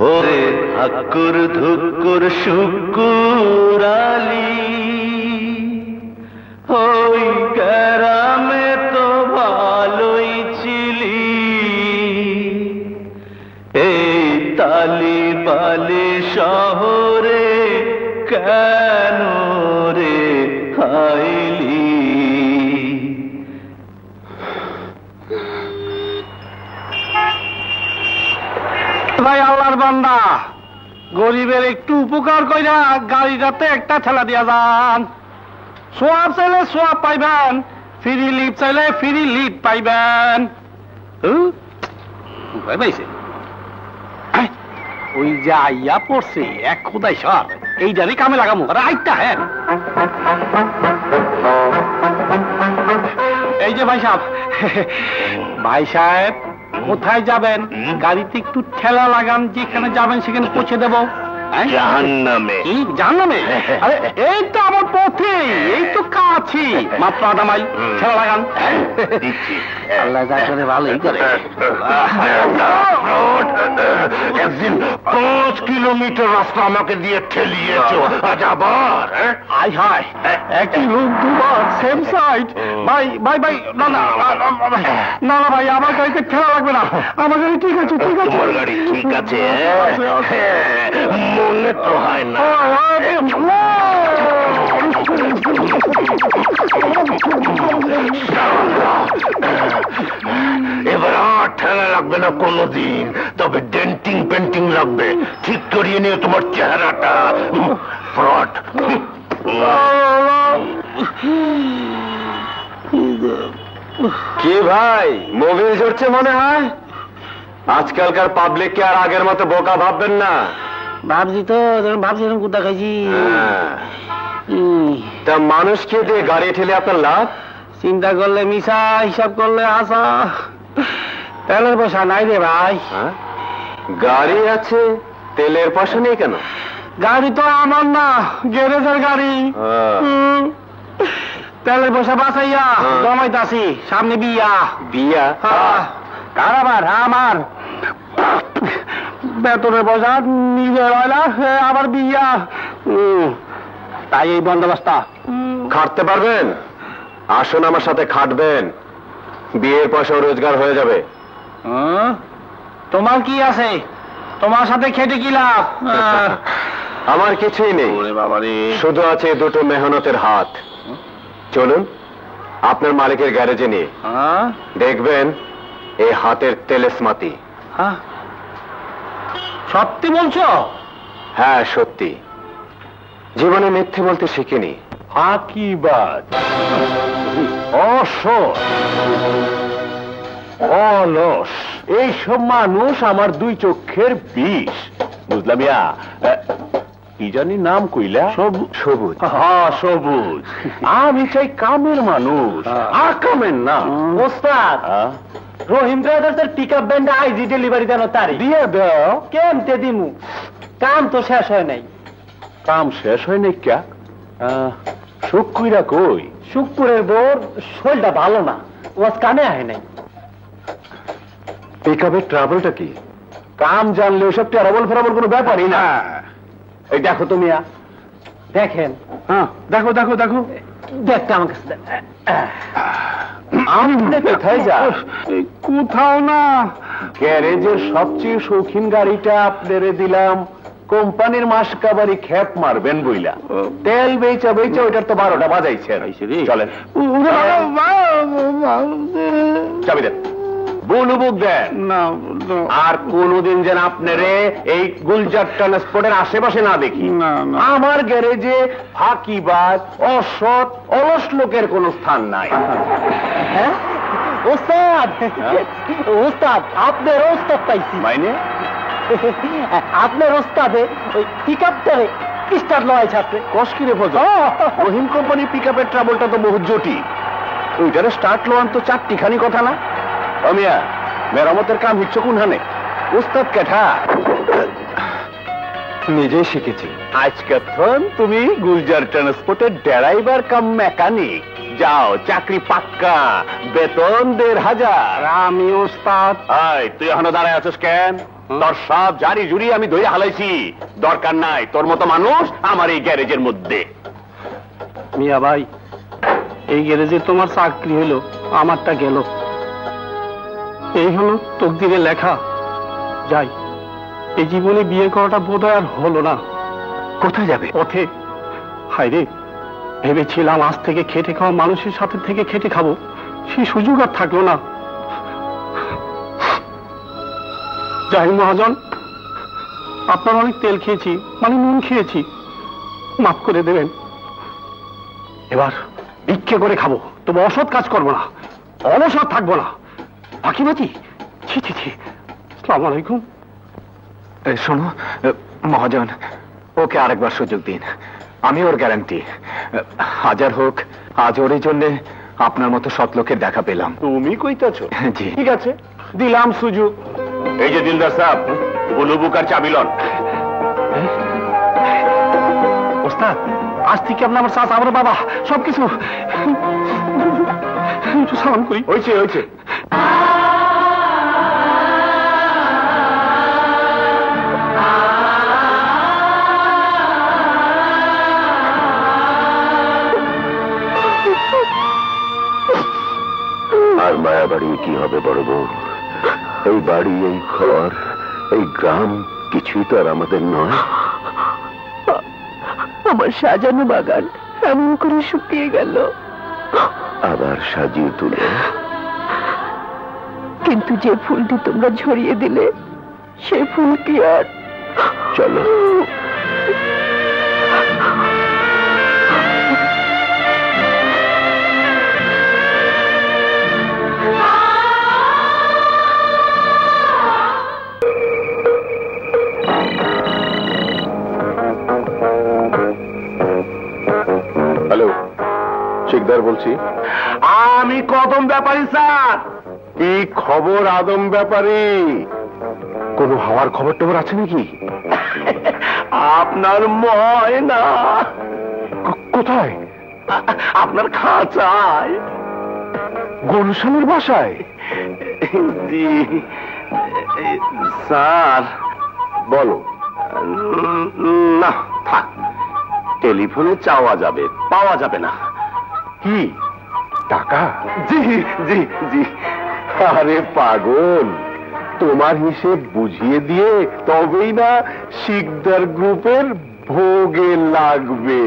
ওরে ঠাকুর ধুকুর শুকুরালি ওই গ্রামে তো ভালোই ছিলি, এই তালি বালি শহরে কেন রে আইলি? ভাই আল্লাহর বান্দা, গরিবের একটু উপকার কইরা গাড়িটাতে একটা ঠেলা দিয়া যান। সোয়াব চাইলে সোয়াব পাইবেন, ফ্রি লিফ চাইলে ফ্রি লিফ পাইবেন। ওই যে আইয়া পড়ছে এক খোদাই সর, এই জানি কামে লাগামু। আইটা হ্যাঁ, এই যে ভাই সাহেব, ভাই সাহেব কোথায় যাবেন? গাড়িতে একটু ঠেলা লাগান, যেখানে যাবেন সেখানে পৌঁছে দেবো। জাহান্নামে। জাহান্নামে? আরে এই তো আমার পথে, এই তো কাছি, মাত্র আধা মাইল। ঠেলা লাগান। আল্লাহ যা করে ভালোই করে। একদিন 5 কিলোমিটার রাস্তা আমাকে দিয়ে ঠেলিয়েছো, আজ আবার? আয় হায়, একই রুম দুবার, সেম সাইড। ভাই ভাই ভাই, না না না না ভাই, আমার গাড়িতে ঠেলা লাগবে না, আমার গাড়ি ঠিক আছে, ঠিক আছে। তোমার গাড়ি ঠিক আছে? মনে তো হয় না। এবার আর ঠেলা লাগবে না কোনোদিন, তবে ডেন্টিং পেন্টিং লাগবে। ঠিক করিয়ে নিয়ে তোমার চেহারাটা। ফ্রড। কি ভাই, মোবিল ঝরছে মনে হয়? আজকালকার পাবলিককে আর আগের মতো বোকা ভাববেন না। ভাবছি তো, ভাবছিলাম কোথা খাইছি। তা মানুষকে দিয়ে গাড়ি ঠেলে আপনার লাভ? চিন্তা করলে মিশা, হিসাব করলে আসা। তেলের পয়সা নাই রে ভাই। গাড়ি আছে, তেলের পয়সা নেই কেন? গাড়ি তো আমার না, গ্যারেজের গাড়ি। তেলের পয়সা বাঁচাইয়া জমাইতাছি, সামনে বিয়া। বিয়া? কার আবার? আমার। বেতনের পয়সা নিজের হয় না, আবার বিয়া। তাই এই বন্দোবস্ত। খাটতে পারবেন? আসুন আমার সাথে খাটবেন, বিয়ের পয়সা রোজগার হয়ে যাবে। তোমার কি আছে? তোমার সাথে খেটে কি লাভ? আমার কিছুই নেই, শুধু আছে দুটো মেহনতের হাত। চলুন আপনার মালিকের গ্যারেজে নিয়ে, দেখবেন এই হাতের তেলেসমাতি। সত্যি বলছো? হ্যাঁ সত্যি, জীবনে মিথ্যে বলতে শিখিনি। ফাঁকিবাজ, অসৎ, অলস, এইসব মানুষ আমার দুই চোখের বিষ। বুঝলাম। কি জানি নাম কইলা? সবুজ। হ্যাঁ সবুজ। আমি চাই কামের মানুষ, আকামের না। ওস্তাদ, রহিম ব্রাদার্সের পিকআপ ভ্যানটা আইজি ডেলিভারি দেন, তার দিয়ে দাও। কেমতে দিমু? কাম তো শেষ হয় নাই। কাম শেষ হয় নাই ক্যা? শুকুইরা কই? শুকুরের বোর শরীরটা ভালো না, ওয়াজ কামে আহে নাই। পিকআপের ট্রাবলটা কি? কাম জানলে ওসব ট্রাবল ফেরাবল কোনো ব্যাপারই না। এই দেখো তুমি, দেখেন। হ্যাঁ দেখো দেখো দেখো, দেখতে আমার কাছে। আপনি কোথায় যান? কোথাও না, গ্যারেজের সবচেয়ে শৌখিন গাড়িটা আপনারে দিলাম, কোম্পানির মাসকাবারি খ্যাপ মারবেন বইলা। তেল বেচা বেচা ওইটার তো 12টা বাজাইছেন। চলেন, চাবি দেন, বুলুবুক দেন। আর কোনদিন যেন আপনারে এই গুলজার ট্রান্সপোর্টের আশেপাশে না দেখি। আমার গ্যারেজে ফাঁকিবাজ, অসৎ, অলস লোকের কোনো স্থান নাই। ওস্তাদ, ওস্তাদ আপনার ওস্তাদ পাইছি। মাইনে? আপনার ওস্তাদে ওই পিকআপটারে স্টার্ট লয় ছাত্রে। কষ্কিরে ফজল, রহিম কোম্পানি পিকআপের ট্রাবলটা তো বহু জটিল, ওইটারে স্টার্ট লোয়ান তো চারটিখানি কথা না। মিয়া মেরামতের কাম হচ্ছে কোনখানে? উস্তাদ কেঠা? নিজেই শিখেছি। আজকে তুমি গুলজার ট্রান্সপোর্টের ড্রাইভার কাম মেকানিক। যাও, চাকরি পাক্কা, বেতন 1500। আমি উস্তাদ। তুই এখনো দাঁড়ায় আছিস কেন? তোর সব জারি জুড়ি আমি ধরে হালাইছি। দরকার নাই তোর মতো মানুষ আমার এই গ্যারেজের মধ্যে। মিয়া ভাই, এই গ্যারেজে তোমার চাকরি হলো, আমারটা গেল। এই হলো তকদিরে লেখা। যাই, এই জীবনে বিয়ে করাটা বোধহয় আর হলো না। কোথায় যাবে? পথে। হায় রে, ভেবেছিলাম আজ থেকে খেটে খাওয়া মানুষের সাথে থেকে খেটে খাবো, সেই সুযোগ আর থাকলো না। যাই মহাজন, আপনার অনেক তেল খেয়েছি, মানে নুন খেয়েছি, মাফ করে দেবেন। এবার ভিক্ষে করে খাবো, তবু অসৎ কাজ করবো না, অলসৎ থাকবো না। ফাঁকিবাজি, ছি ছি ছি। আসসালামু আলাইকুম। শোনো মহাজন, ওকে আরেকবার সুযোগ দিন, আমি ওর গ্যারান্টি। হাজার হোক, আজ ওর জন্যে আপনার মতো সৎ লোকের দেখা পেলাম। তুমি কইতেছ? জি। ঠিক আছে, দিলাম সুযোগ। এই যে দিলদার সাহেব, বুলুবুকার চাবিলন। ওস্তাদ, আজ থেকে আপনার আমার চাচা, আমার বাবা, সবকিছু সালাম করি। হয়েছে হয়েছে। আর মায়া বাড়ি কি হবে বড় বউ? এই বাড়ি, এই ঘর, এই গ্রাম কিছুই তো আর আমাদের নয়। আমার সাজানো বাগান এমন করে শুকিয়ে গেল। আবার সাজিয়ে তুলে, কিন্তু যে ফুলটি তোমরা ঝরিয়ে দিলে, সে ফুল কি আর? চলো। হ্যালো, শিকদার বলছি। আমি কদম ব্যাপারী স্যার। কি খবর আদম ব্যাপারী? কোনো হাওয়ার খবর টবর আছে নাকি? আপনার ময়না কোথায়? আপনার খাঁচায়। গুলশানের বাসায়? জি স্যার। বলো। না থাক, টেলিফোনে চাওয়া যাবে, পাওয়া যাবে না। কি টাকা? জি জি জি। আরে পাগল, তোমার হিসেব বুঝিয়ে দিয়ে তবেই না শিকদার গ্রুপের ভোগে লাগবে।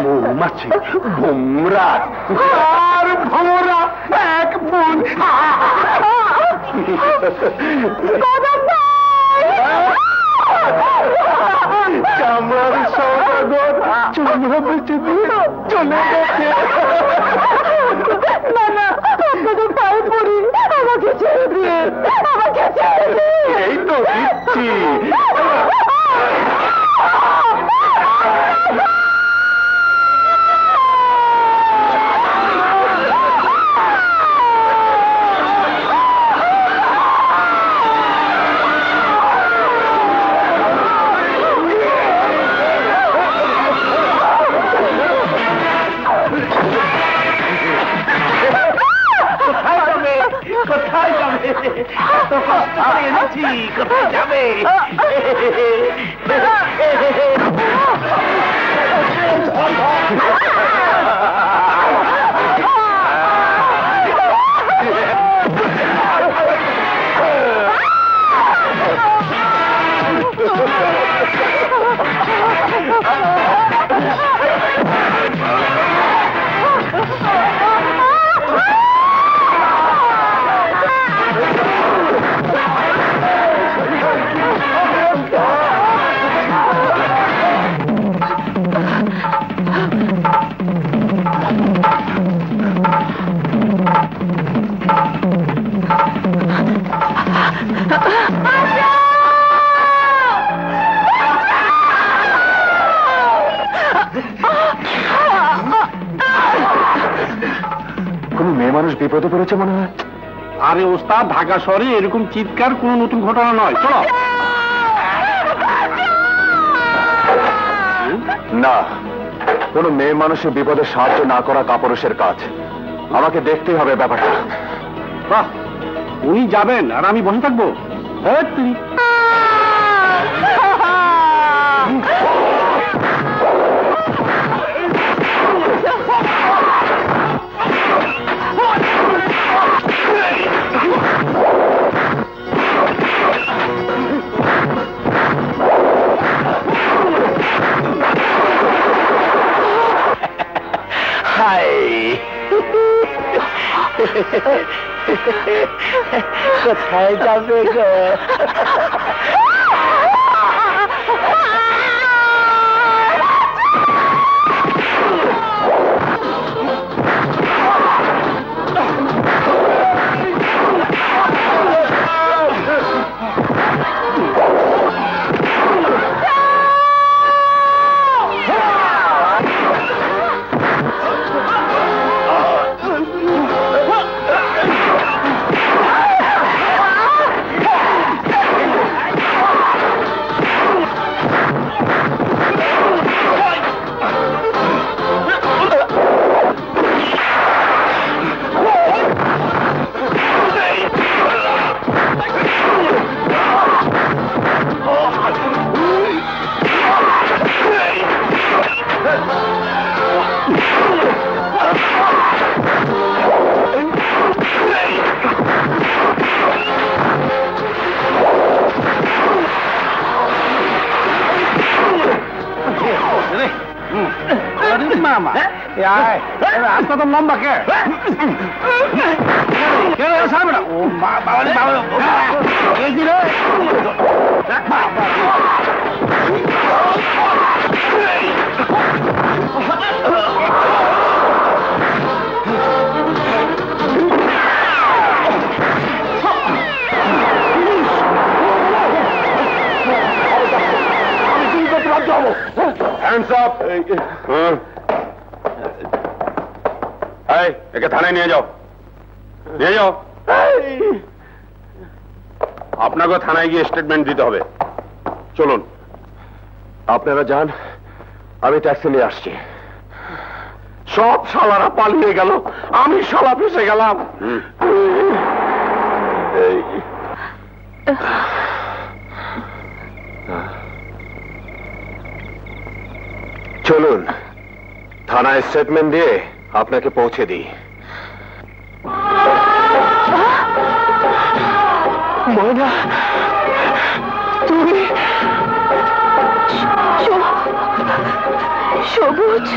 মৌমাছি, ভোমরা আর ভোমরা এক বোন। কামরার সৌদাগর চন্দ্র বেঁচে দিয়ে চলে গেছে। না না, আপনাদের পায়ে পড়ি, আমাকে ছেড়ে দিয়ে, আমাকে ছেড়ে দিয়ে। এই তো দিচ্ছি। কোথায় যাবে? এত কষ্ট করে এনেছি, কোথায় যাবে? কোন মেয়ে মানুষ বিপদে পড়েছে মনে হয়। আরে ওস্তাদ, ঢাকা শহরে এরকম চিৎকার কোন নতুন ঘটনা নয়। চলো। না, কোন মেয়ে মানুষের বিপদে সাহায্য না করা কাপুরুষের কাজ। আমাকে দেখতেই হবে ব্যাপারটা। বাহ, উনি যাবেন আর আমি বসে থাকবো? কোথায় যাবে গো? মামা রাস্তা তো লম্বা কে সামনে ও বাবা হ্যান্ডস আপ। একে থানায় নিয়ে যাও, নিয়ে যাও। আপনাকে থানায় গিয়ে স্টেটমেন্ট দিতে হবে। চলুন। আপনারা যান, আমি ট্যাক্সি নিয়ে আসছি। সব শালারা পালিয়ে গেল, আমি শালা ফেসে গেলাম। চলুন, থানায় স্টেটমেন্ট দিয়ে আপনাকে পৌঁছে দিই। ময়না, তুমি সবুজ,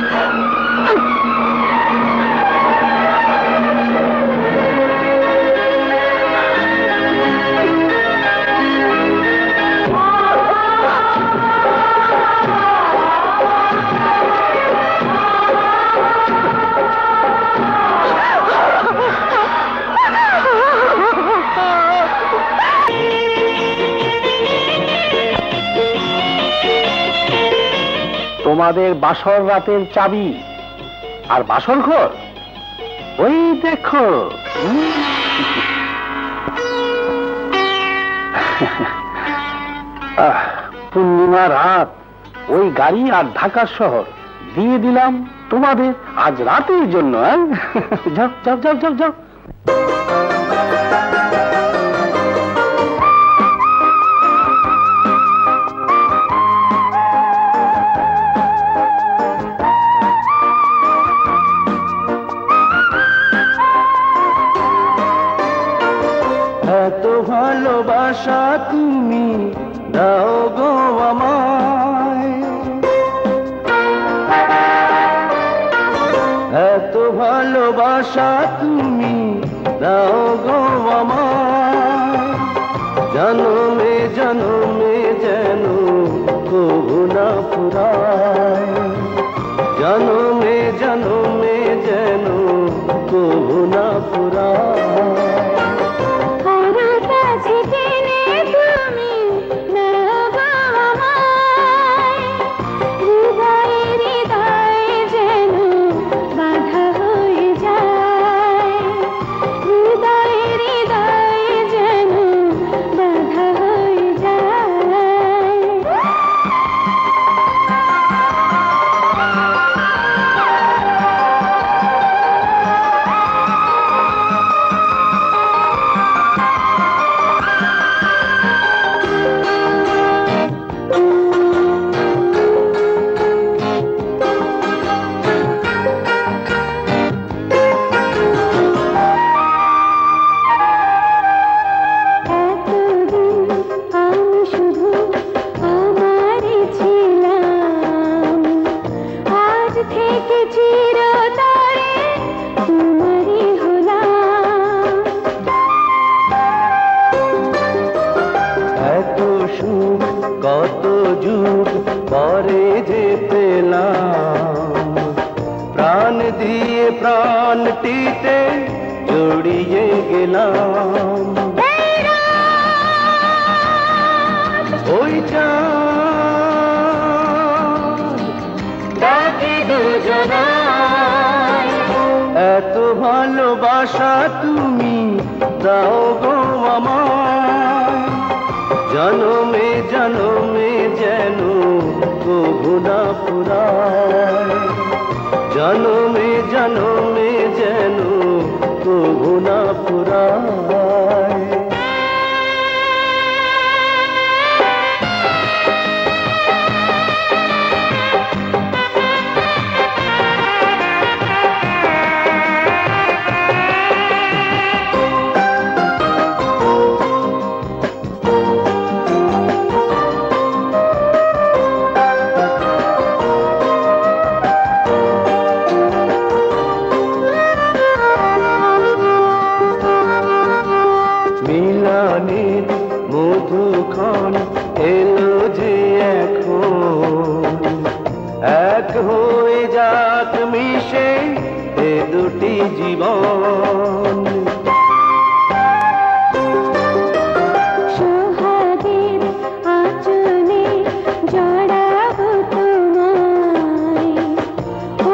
তোমাদের বাসর রাতের চাবি আর বাসর ঘর ওই দেখো। পূর্ণিমা রাত, ওই গাড়ি আর ঢাকা শহর দিয়ে দিলাম তোমাদের আজ রাতের জন্য। যাও যাও যাও যাও যাও। ভালোবাসা তুমি দাও গো আমায়, এত ভালোবাসা তুমি দাও গো আমায়, জনমে জনমে যেন কবু না ফুরায়, জনমে জনমে যেন কবু না ফুরায়। কত যুগ পরে যে পেলাম, প্রাণ দিয়ে প্রাণটিতে জড়িয়ে গেলাম, ওই চাঁদ দুজনায়, এত ভালোবাসা তুমি দাও গো আমায়, জনমে জনমে যেন কবু না ফুরায়, জনমে জনমে যেন কবু না ফুরায়। মিলনের মধুক্ষণ এলো যে এখন, এক হয়ে যাক মিশে এ দুটি জীবন, সোহাগের আঁচলে জড়াবো তোমায়,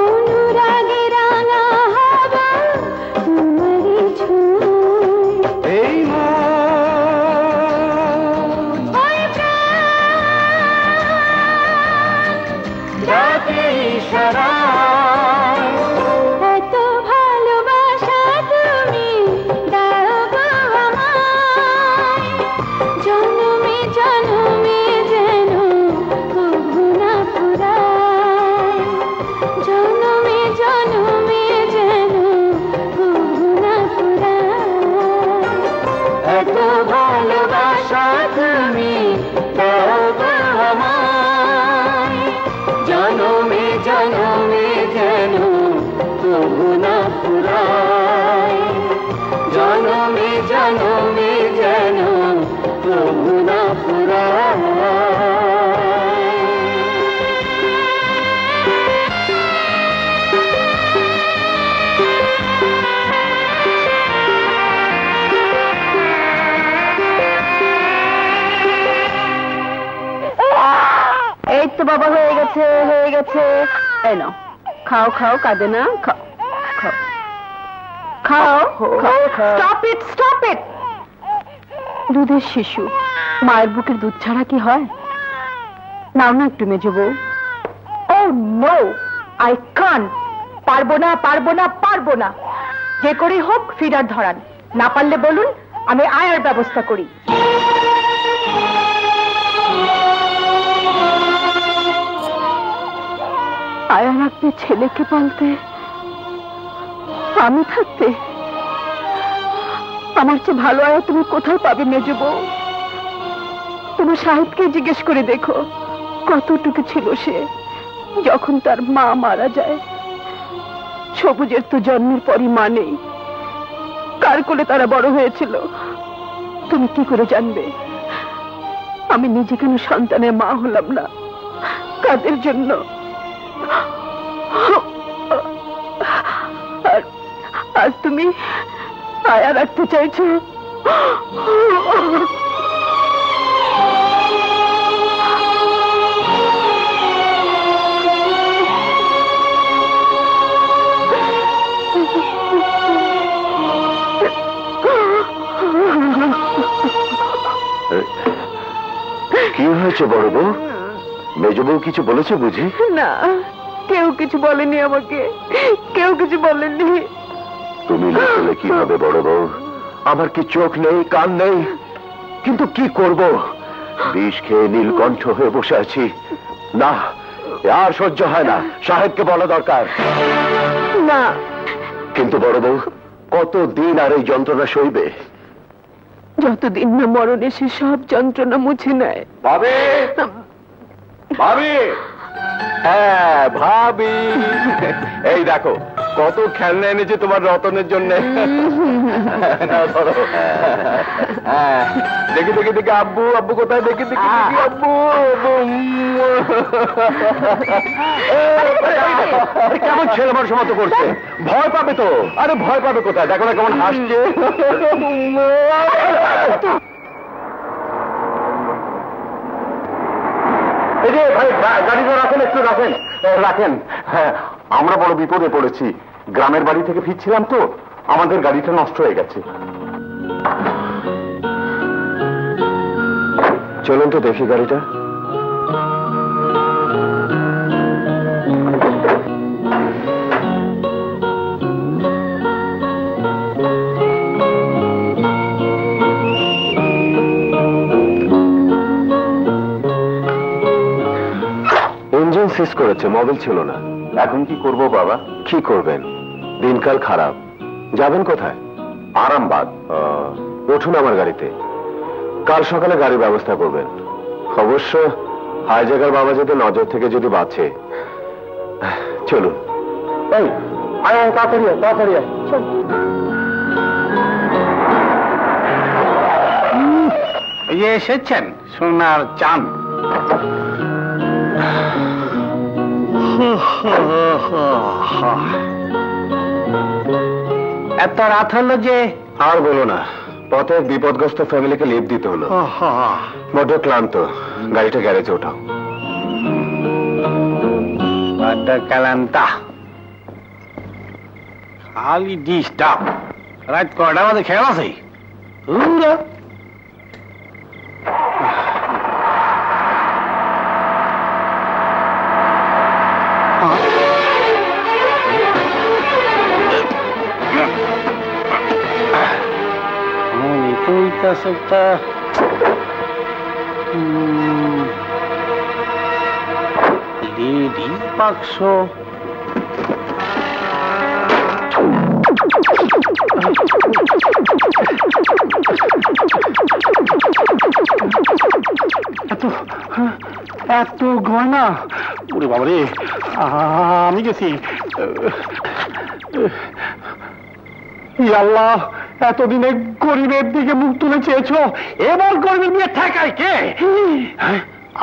অনুরাগে রাঙা হব তোমারই ছোঁয়, এই এত ভালোবাসা তুমি দাও গো আমায়, জনমে জনমে যেন কবু না ফুরায়, জনমে জনমে যেন কবু না ফুরায়, এত ভালোবাসা তুমি দাও গো আমায়, জনমে জনমে যেন কবু না ফুরায়, জনমে জনমে যেন কবু না ফুরায়। এই তো বাবা, হয়ে গেছে হয়ে গেছে, এই নাও খাও খাও, কাঁদে না, খাও খাও খাও, স্টপ ইট স্টপ ইট। দুধের শিশু মায়ের বুকের দুধ ছাড়া কি হয়? নাও না একটু মেজো বউ। ও নো, আই কান্ট, পারবো না পারবো না পারবো না, যে করেই হোক ফিডার ধরান, না পারলে বলুন আমি আয়ার ব্যবস্থা করি। আয়া রাখতে, ছেলেকে পালতে, আমি থাকতে, আমার চেয়ে ভালো আয়া তুমি কোথায় পাবে মেজো বউ? তোমার সাহেবকে জিজ্ঞেস করে দেখো কতটুকু ছিল সে যখন তার মা মারা যায়। সবুজের তো জন্মের পরই মা নেই, কার কোলে তারা বড় হয়েছিল তুমি কি করে জানবে? আমি নিজে কেন সন্তানের মা হলাম না? কাদের জন্য? আর আজ তুমি আয়া রাখতে চাইছো? কি হয়েছে বড় বউ? মেজ বউ কিছু বলেছে বুঝি? না, কেউ কিছু বলেনি আমাকে, কেউ কিছু বলেনি। তুমি লিখলে কি হবে বড় বউ? আমার কি চোখ নেই, কান নেই? কিন্তু কি করব? বিষ খেয়ে নীলকণ্ঠ হয়ে বসে আছি। না, আর সহ্য হয় না, সাহেবকে বলা দরকার। না। কিন্তু বড় বউ, কতদিন আর এই যন্ত্রণা সইবে? যতদিন না মরণ এসে সব যন্ত্রণা মুছে নেয়। ভাবি, ভাবি, হ্যাঁ ভাবি, এই দেখো কত খেলনা এনেছে তোমার রতনের জন্য। দেখি দেখি দেখি, আব্বু আব্বু কোথায়? দেখি দেখি দেখি, আব্বু। কেমন ছেলে মানুষ মতো করছে, ভয় পাবে তো। আরে ভয় পাবে কোথায়, দেখো না কেমন হাসছে। এই যে ভাই, গাড়িটা রাখেন, একটু রাখেন, রাখেন। হ্যাঁ, আমরা বড় বিপদে পড়েছি। গ্রামের বাড়ি থেকে ফিরছিলাম তো, আমাদের গাড়িটা নষ্ট হয়ে গেছে। চলুন তো দেখি গাড়িটা। ইঞ্জিন সিজ করেছে, মোবিল ছিল না। এখন কি করব বাবা? কি করবেন? দিনকাল খারাপ। যাবেন কোথায়? আরামবাগ। উঠুন আমার গাড়িতে, কাল সকালে গাড়ির ব্যবস্থা করবেন। অবশ্য হাইজাগার বাবা যদি নজর থেকে যদি বাঁচে। চলুন। এই তাড়াতাড়ি তাড়াতাড়ি। এসেছেন সোনার চান। এত রাত হলো যে? আর বলো না, পথে বিপদগ্রস্ত ফ্যামিলিকে লিফট দিতে হলো। বড্ড ক্লান্ত, গাড়িটা গ্যারেজে ওঠাও। বড্ড ক্লান্তা, খালি ডিস্টার্ব। রাত কয়টা বাজে খেয়াল আছে? একটা লেডি বাক্স। এত গয়না, ওরে বাবারে, আমি গেছি। আল্লাহ, এতদিনে গরিবের দিকে মুখ তুলে চেয়েছো, এবার গরিবের নিয়ে ঠেকায় কে?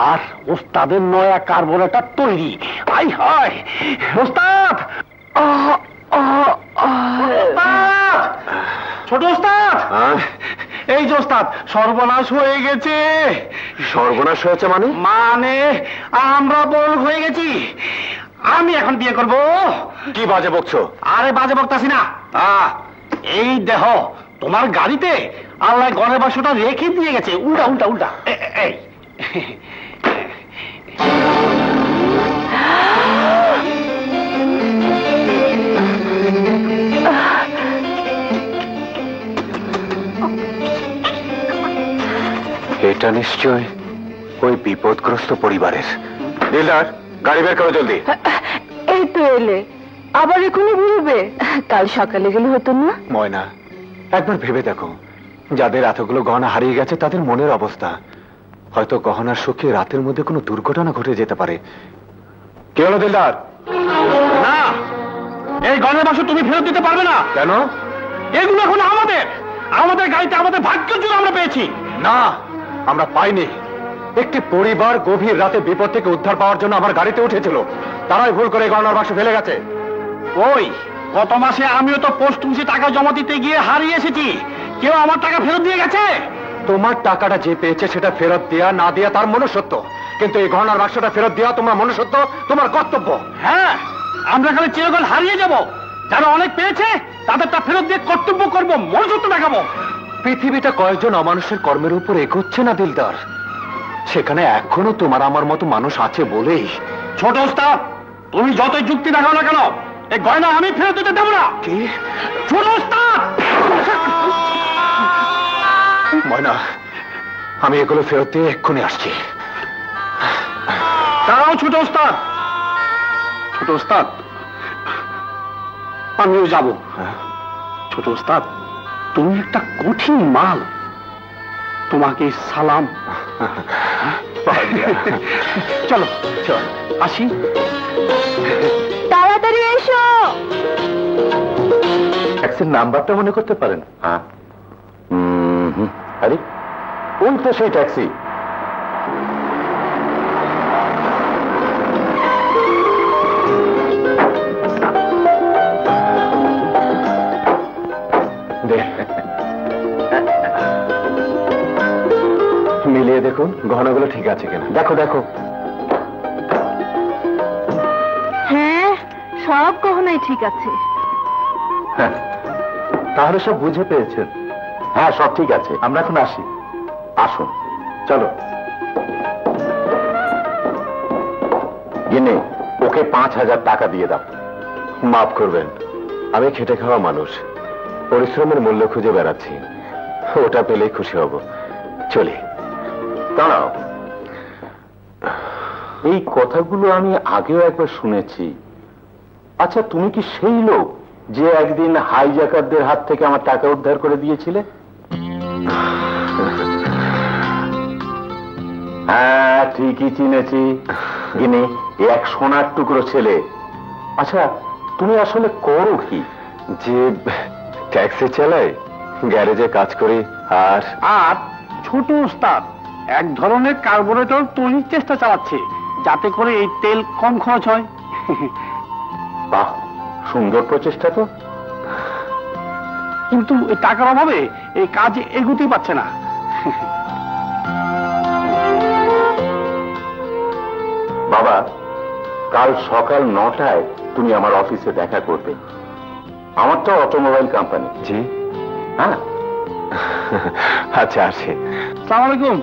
আর ওস্তাদের নয়া কার্বোরেটর তৈরি। আই হায় ওস্তাদ, ছোট ওস্তাদ, এই যে ওস্তাদ, সর্বনাশ হয়ে গেছে। সর্বনাশ হয়েছে মানে? মানে আমরা বড় হয়ে গেছি। আমি এখন বিয়ে করব। কি বাজে বকছো? আরে বাজে বকতাছি না, এই দেহ তোমার গাড়িতে আল্লাহ গড়ের বাক্সটা রেখে দিয়ে গেছে। উল্টা উল্টা উল্টা, এই এটা নিশ্চয় ওই বিপদগ্রস্ত পরিবারের। দিলদার, গাড়ি বের করো জলদি। এই তো এলে, আবার এখনই বলবে? কাল সকালে গেলে হতো না? ময়না, একবার ভেবে দেখো, যাদের এতগুলো গহনা হারিয়ে গেছে তাদের মনের অবস্থা। হয়তো গহনার শোকে রাতের মধ্যে কোনো দুর্ঘটনা ঘটে যেতে পারে। কে হলো দিলদার? না, এই গয়নার বাক্স তুমি ফেরত দিতে পারবে না। কেন? এগুলো এখন আমাদের। আমাদের গাড়িতে আমাদের ভাগ্যের জন্য আমরা পেয়েছি। না, আমরা পাইনি। একটি পরিবার গভীর রাতে বিপদ থেকে উদ্ধার পাওয়ার জন্য আমার গাড়িতে উঠেছিল, তারাই ভুল করে গহনার বাক্স ফেলে গেছে। ওই গত মাসে আমিও তো পোস্ট অফিসে টাকা জমা দিতে গিয়ে হারিয়ে এসেছি, কেউ আমার টাকা ফেরত দিয়ে গেছে? তোমার টাকাটা যে পেয়েছে সেটা ফেরত দেয়া না দেয়া তার মনুষ্যত্ব, কিন্তু এই গহনার বাক্সটা ফেরত দেওয়া তোমার মনুষ্যত্ব, তোমার কর্তব্য। হ্যাঁ, আমরা খালি চিরকাল হারিয়ে যাব। যারা অনেক পেয়েছে তাদেরটা ফেরত দিয়ে কর্তব্য করবো, মনুষ্যত্ব দেখাবো। পৃথিবীটা কয়েকজন অমানুষের কর্মের উপর এগোচ্ছে না দিলদার, সেখানে এখনো তোমার আমার মতো মানুষ আছে বলেই। ছোট ওস্তাদ, তুমি যতই যুক্তি দেখাও না কেন, এই গয়না আমি ফেরত দিতে দেবো না। কি? ছোট ওস্তাদ! ময়না, আমি এগুলো ফেরত দিয়ে এক্ষুনি আসছি। তারাও ছোট ওস্তাদ। ছোট ওস্তাদ, আমিও যাব। ছোট ওস্তাদ, তুমি একটা কঠিন মাল, তোমাকে সালাম। চলো চল, আসি। তাড়াতাড়ি এসো। ট্যাক্সির নাম্বারটা মনে করতে পারেন? হ্যাঁ। আরে ওই তো সেই ট্যাক্সি। মিলিয়ে দেখুন গহনাগুলো ঠিক আছে কিনা। দেখো দেখো। হ্যাঁ, সব গহনাই ঠিক আছে। তাহলে সব বুঝে পেয়েছেন? হ্যাঁ, সব ঠিক আছে। আমরা এখন আসি। আসুন, চলো। গিনে ওকে 5,000 টাকা দিয়ে দাও। মাফ করবেন, আমি খেটে খাওয়া মানুষ, পরিশ্রমের মূল্য খুঁজে বেড়াচ্ছি। ওটা পেলেই খুশি হব। চলি। দাঁড়াও, এই কথাগুলো আমি আগেও একবার শুনেছি। আচ্ছা, তুমি কি সেই লোক যে একদিন হাইজ্যাকারদের হাত থেকে আমার টাকা উদ্ধার করে দিয়েছিলে? হ্যাঁ, ঠিকই চিনেছি। ইনি এক সোনার টুকরো ছেলে। আচ্ছা, তুমি আসলে করো কি? যে ট্যাক্সি চালাই, গ্যারেজে কাজ করি। আর আর ছোট ওস্তাদ এক ধরনের কার্বোরেটর তৈরির চেষ্টা চালাচ্ছে, যাতে করে এই তেল কম খরচ হয়। বাহ, সুন্দর প্রচেষ্টা তো। কিন্তু এই টাকার অভাবে এই কাজ এগোতেই পারছে না। বাবা, কাল সকাল 9টায় তুমি আমার অফিসে দেখা করবে। আমার তো অটোমোবাইল কোম্পানি। জি। হ্যাঁ, আচ্ছা, আসি। আসসালামু আলাইকুম।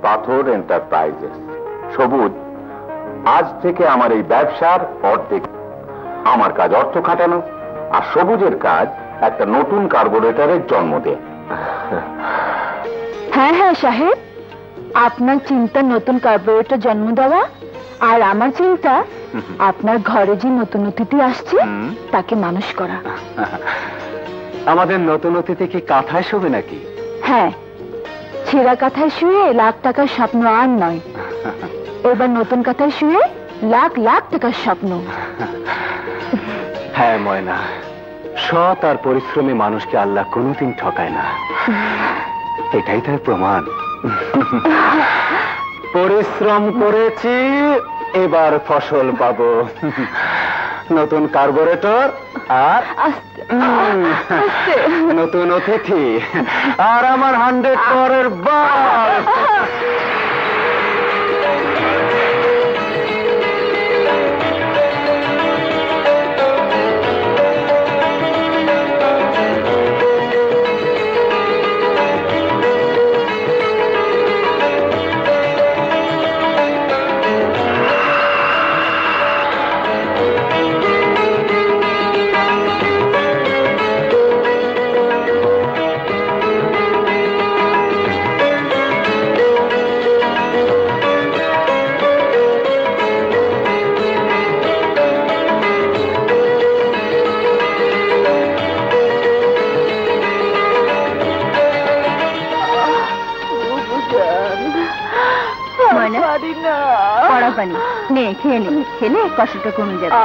পাথর এন্টারপ্রাইজেস। সবুজ, আজ থেকে আমার এই ব্যবসার অর্ধেক। আমার কাজ অর্থ খাটানো, আর সবুজের কাজ একটা নতুন কার্বোরেটরের জন্ম দেয়। হ্যাঁ হ্যাঁ সাহেব, আপনার চিন্তা নতুন কার্বোরেটর জন্ম দেওয়া, আর আমার চিন্তা আপনার ঘরে যে নতুন অতিথি আসছে তাকে মানুষ করা। আমাদের নতুন অতিথি কি কাঁথায় শোবে নাকি? হ্যাঁ, ছেঁড়া কাঁথায় শুয়ে লাখ টাকার স্বপ্ন আর নয়, এবার নতুন কাঁথায় শুয়ে লাখ লাখ টাকার স্বপ্ন। হ্যাঁ ময়না, সৎ আর পরিশ্রমী মানুষকে আল্লাহ কোনোদিন ঠকায় না, এটাই তার প্রমাণ। পরিশ্রম করেছি, এবার ফসল পাবো। নতুন কার্বোরেটর আর নতুন অতিথি আর আমার 100 পরের বাল। কড়া পানি নে, খেয়ে নে, খেলে কষ্টটা কমে যাবে।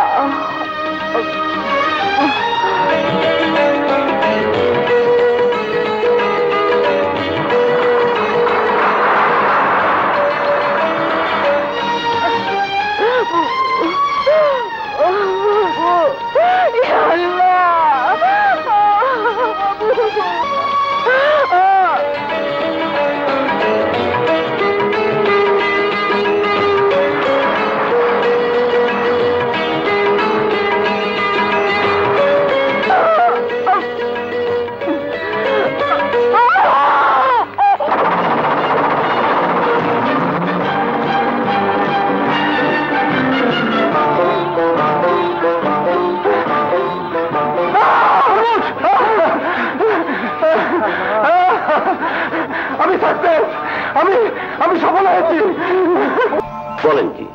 আমি সফল হয়েছি। বলেন কি?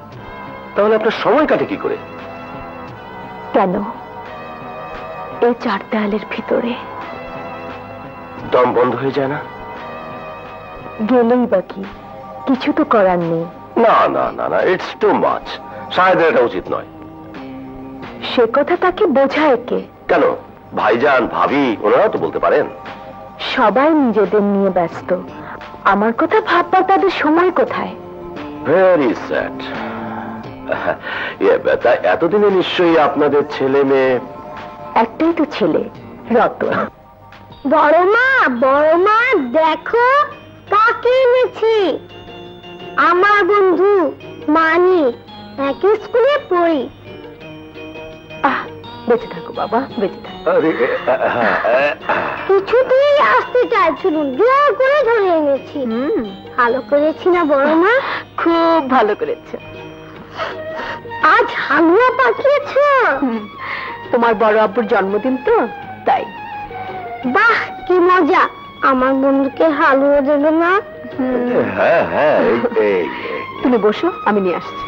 তাহলে আপনার সময় কাটে কি করে? কেন এই চার দেয়ালের ভিতরে দম বন্ধ হয়ে যায় না? গেলেই বাকি, কিছু তো করার নেই। না না না না, ইটস টু মাচ। সাহেবের এটা উচিত নয়। সে কথা তাকে বোঝায় কে? কেন, ভাইজান ভাবি ওনারা তো বলতে পারেন। সবাই নিজেদের নিয়ে ব্যস্ত, আমার কথা ভাববার তাদের সময় কোথায়? Very sad. এতদিনে নিশ্চয়ই আপনাদের ছেলে মেয়ে? একটাই তো ছেলে, রতন। বড় মা দেখো কাকে এনেছি। আমার বন্ধু মানি, একই স্কুলে পড়ি। বেঁচে থাকো বাবা, বেঁচে থাকো। কিছুতেই আসতে চাইছিল, জোর করে ধরে এনেছি। ভালো করেছি না বড় মা? খুব ভালো করেছে। আজ হালুয়া পাঠিয়েছ? তোমার বড় আব্বুর জন্মদিন তো, তাই। বাহ কি মজা, আমার বন্ধুকে হালুয়া দেবে না? হ্যাঁ হ্যাঁ, তুমি বসো, আমি নিয়ে আসছি।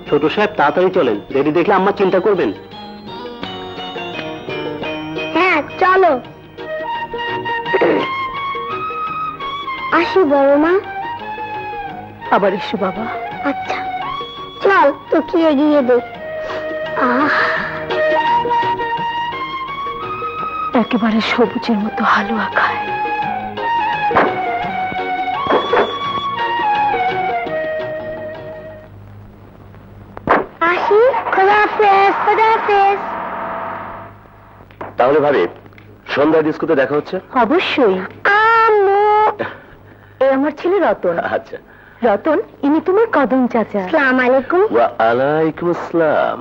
ছোট সাহেব তাড়াতাড়ি চলেন, রেডি দেখলে আম্মা চিন্তা করবেন। হ্যাঁ চলো। আসি বড় মা। আবার এসো বাবা। আচ্ছা চল, তোকে এগিয়ে দে। একেবারে সবুজের মতো হালুয়া খায়। আসি, খোদাহাফেজ। খোদাহাফেজ। তাহলে ভাবি সন্ধ্যা ডিস্কোতে দেখা হচ্ছে? অবশ্যই। আম্মু, এ আমার ছেলে রতন। আচ্ছা। রতন, ইনি তোমার কদম চাচা। আসসালামু আলাইকুম। ওয়া আলাইকুম আসসালাম।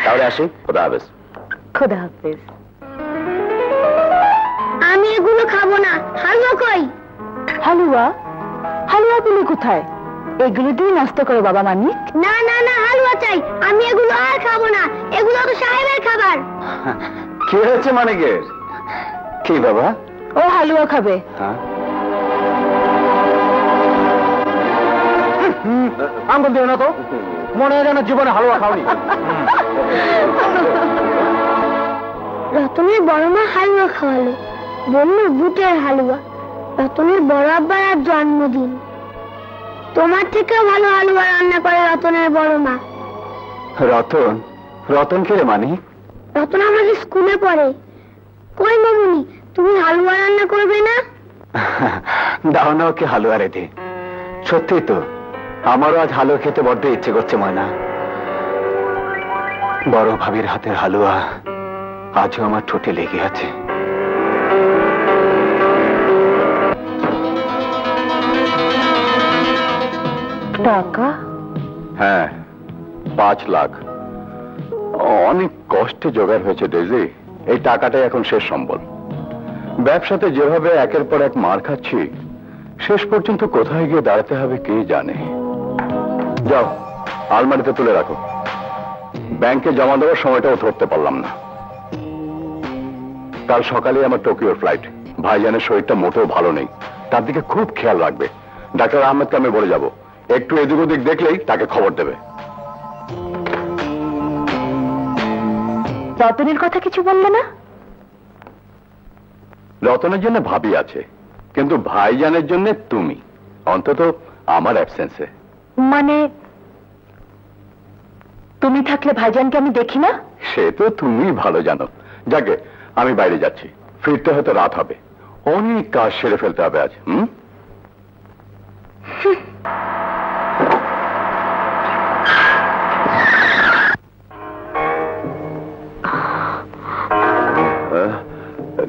তাহলে আসি, খোদা হাফেজ। খোদা হাফেজ। আমি এগুলো খাবো না। হালুয়া কই? হালুয়া? হালুয়া তুমি কোথায়? এগুলো দিয়ে নাস্তা করো বাবা মানিক। না না না, হালুয়া চাই। আমি এগুলো আর খাবো না, এগুলো তো সাহেবের খাবার। কি হয়েছে মানিকের? কি বাবা? ও হালুয়া খাবে। আঙ্গুল দিও না তো, মনে হয় যেন জীবনে হালুয়া খাওনি। রতনের বড় মা হালুয়া খাওয়ালো, বললো বুটের হালুয়া। রতনের বড় আব্বার আর জন্মদিন। তোমার থেকে ভালো হালুয়া রান্না করে রতনের বড় মা। রতন? রতন কে রে মানিক? রতন আমাদের স্কুলে পড়ে। কই মামুনি, তুমি হালুয়া রান্না করবে না? দাও না ওকে হালুয়া রেঁধে। সত্যি তো, আমারও আজ হালুয়া খেতে বড্ড ইচ্ছে করছে ময়না। বড় ভাবির হাতের হালুয়া আজও আমার ঠোঁটে লেগে আছে। টাকা? হ্যাঁ, 5 লাখ। অনেক কষ্টে জোগাড় হয়েছে ডেজি। এই টাকাটাই এখন শেষ সম্বল। ব্যবসাতে যেভাবে একের পর এক মার খাচ্ছি, শেষ পর্যন্ত কোথায় গিয়ে দাঁড়াতে হবে কে জানে। যাও, আলমারিতে তুলে রাখো। ব্যাংকে জমা দেওয়ার সময়টাও ধরতে পারলাম না। কাল সকালে আমার টোকিওর ফ্লাইট। ভাইজানের শরীরটা মোটেও ভালো নেই, তার দিকে খুব খেয়াল রাখবে। ডাক্তার আহমেদকে আমি বলে যাব, একটু এদিক ওদিক দেখলেই তাকে খবর দেবে। রতনের কথা কিছু বললে না? রতনের জন্য ভাবি আছে, কিন্তু ভাইজানের জন্য তুমি, অন্তত আমার অ্যাবসেন্সে। মানে তুমি থাকলে ভাইজানকে আমি দেখি না? সে তো তুমি ভালো জানো। যাকে, আমি বাইরে যাচ্ছি, ফিরতে হয়তো রাত হবে। অনেক কাজ সেরে ফেলতে হবে আজ।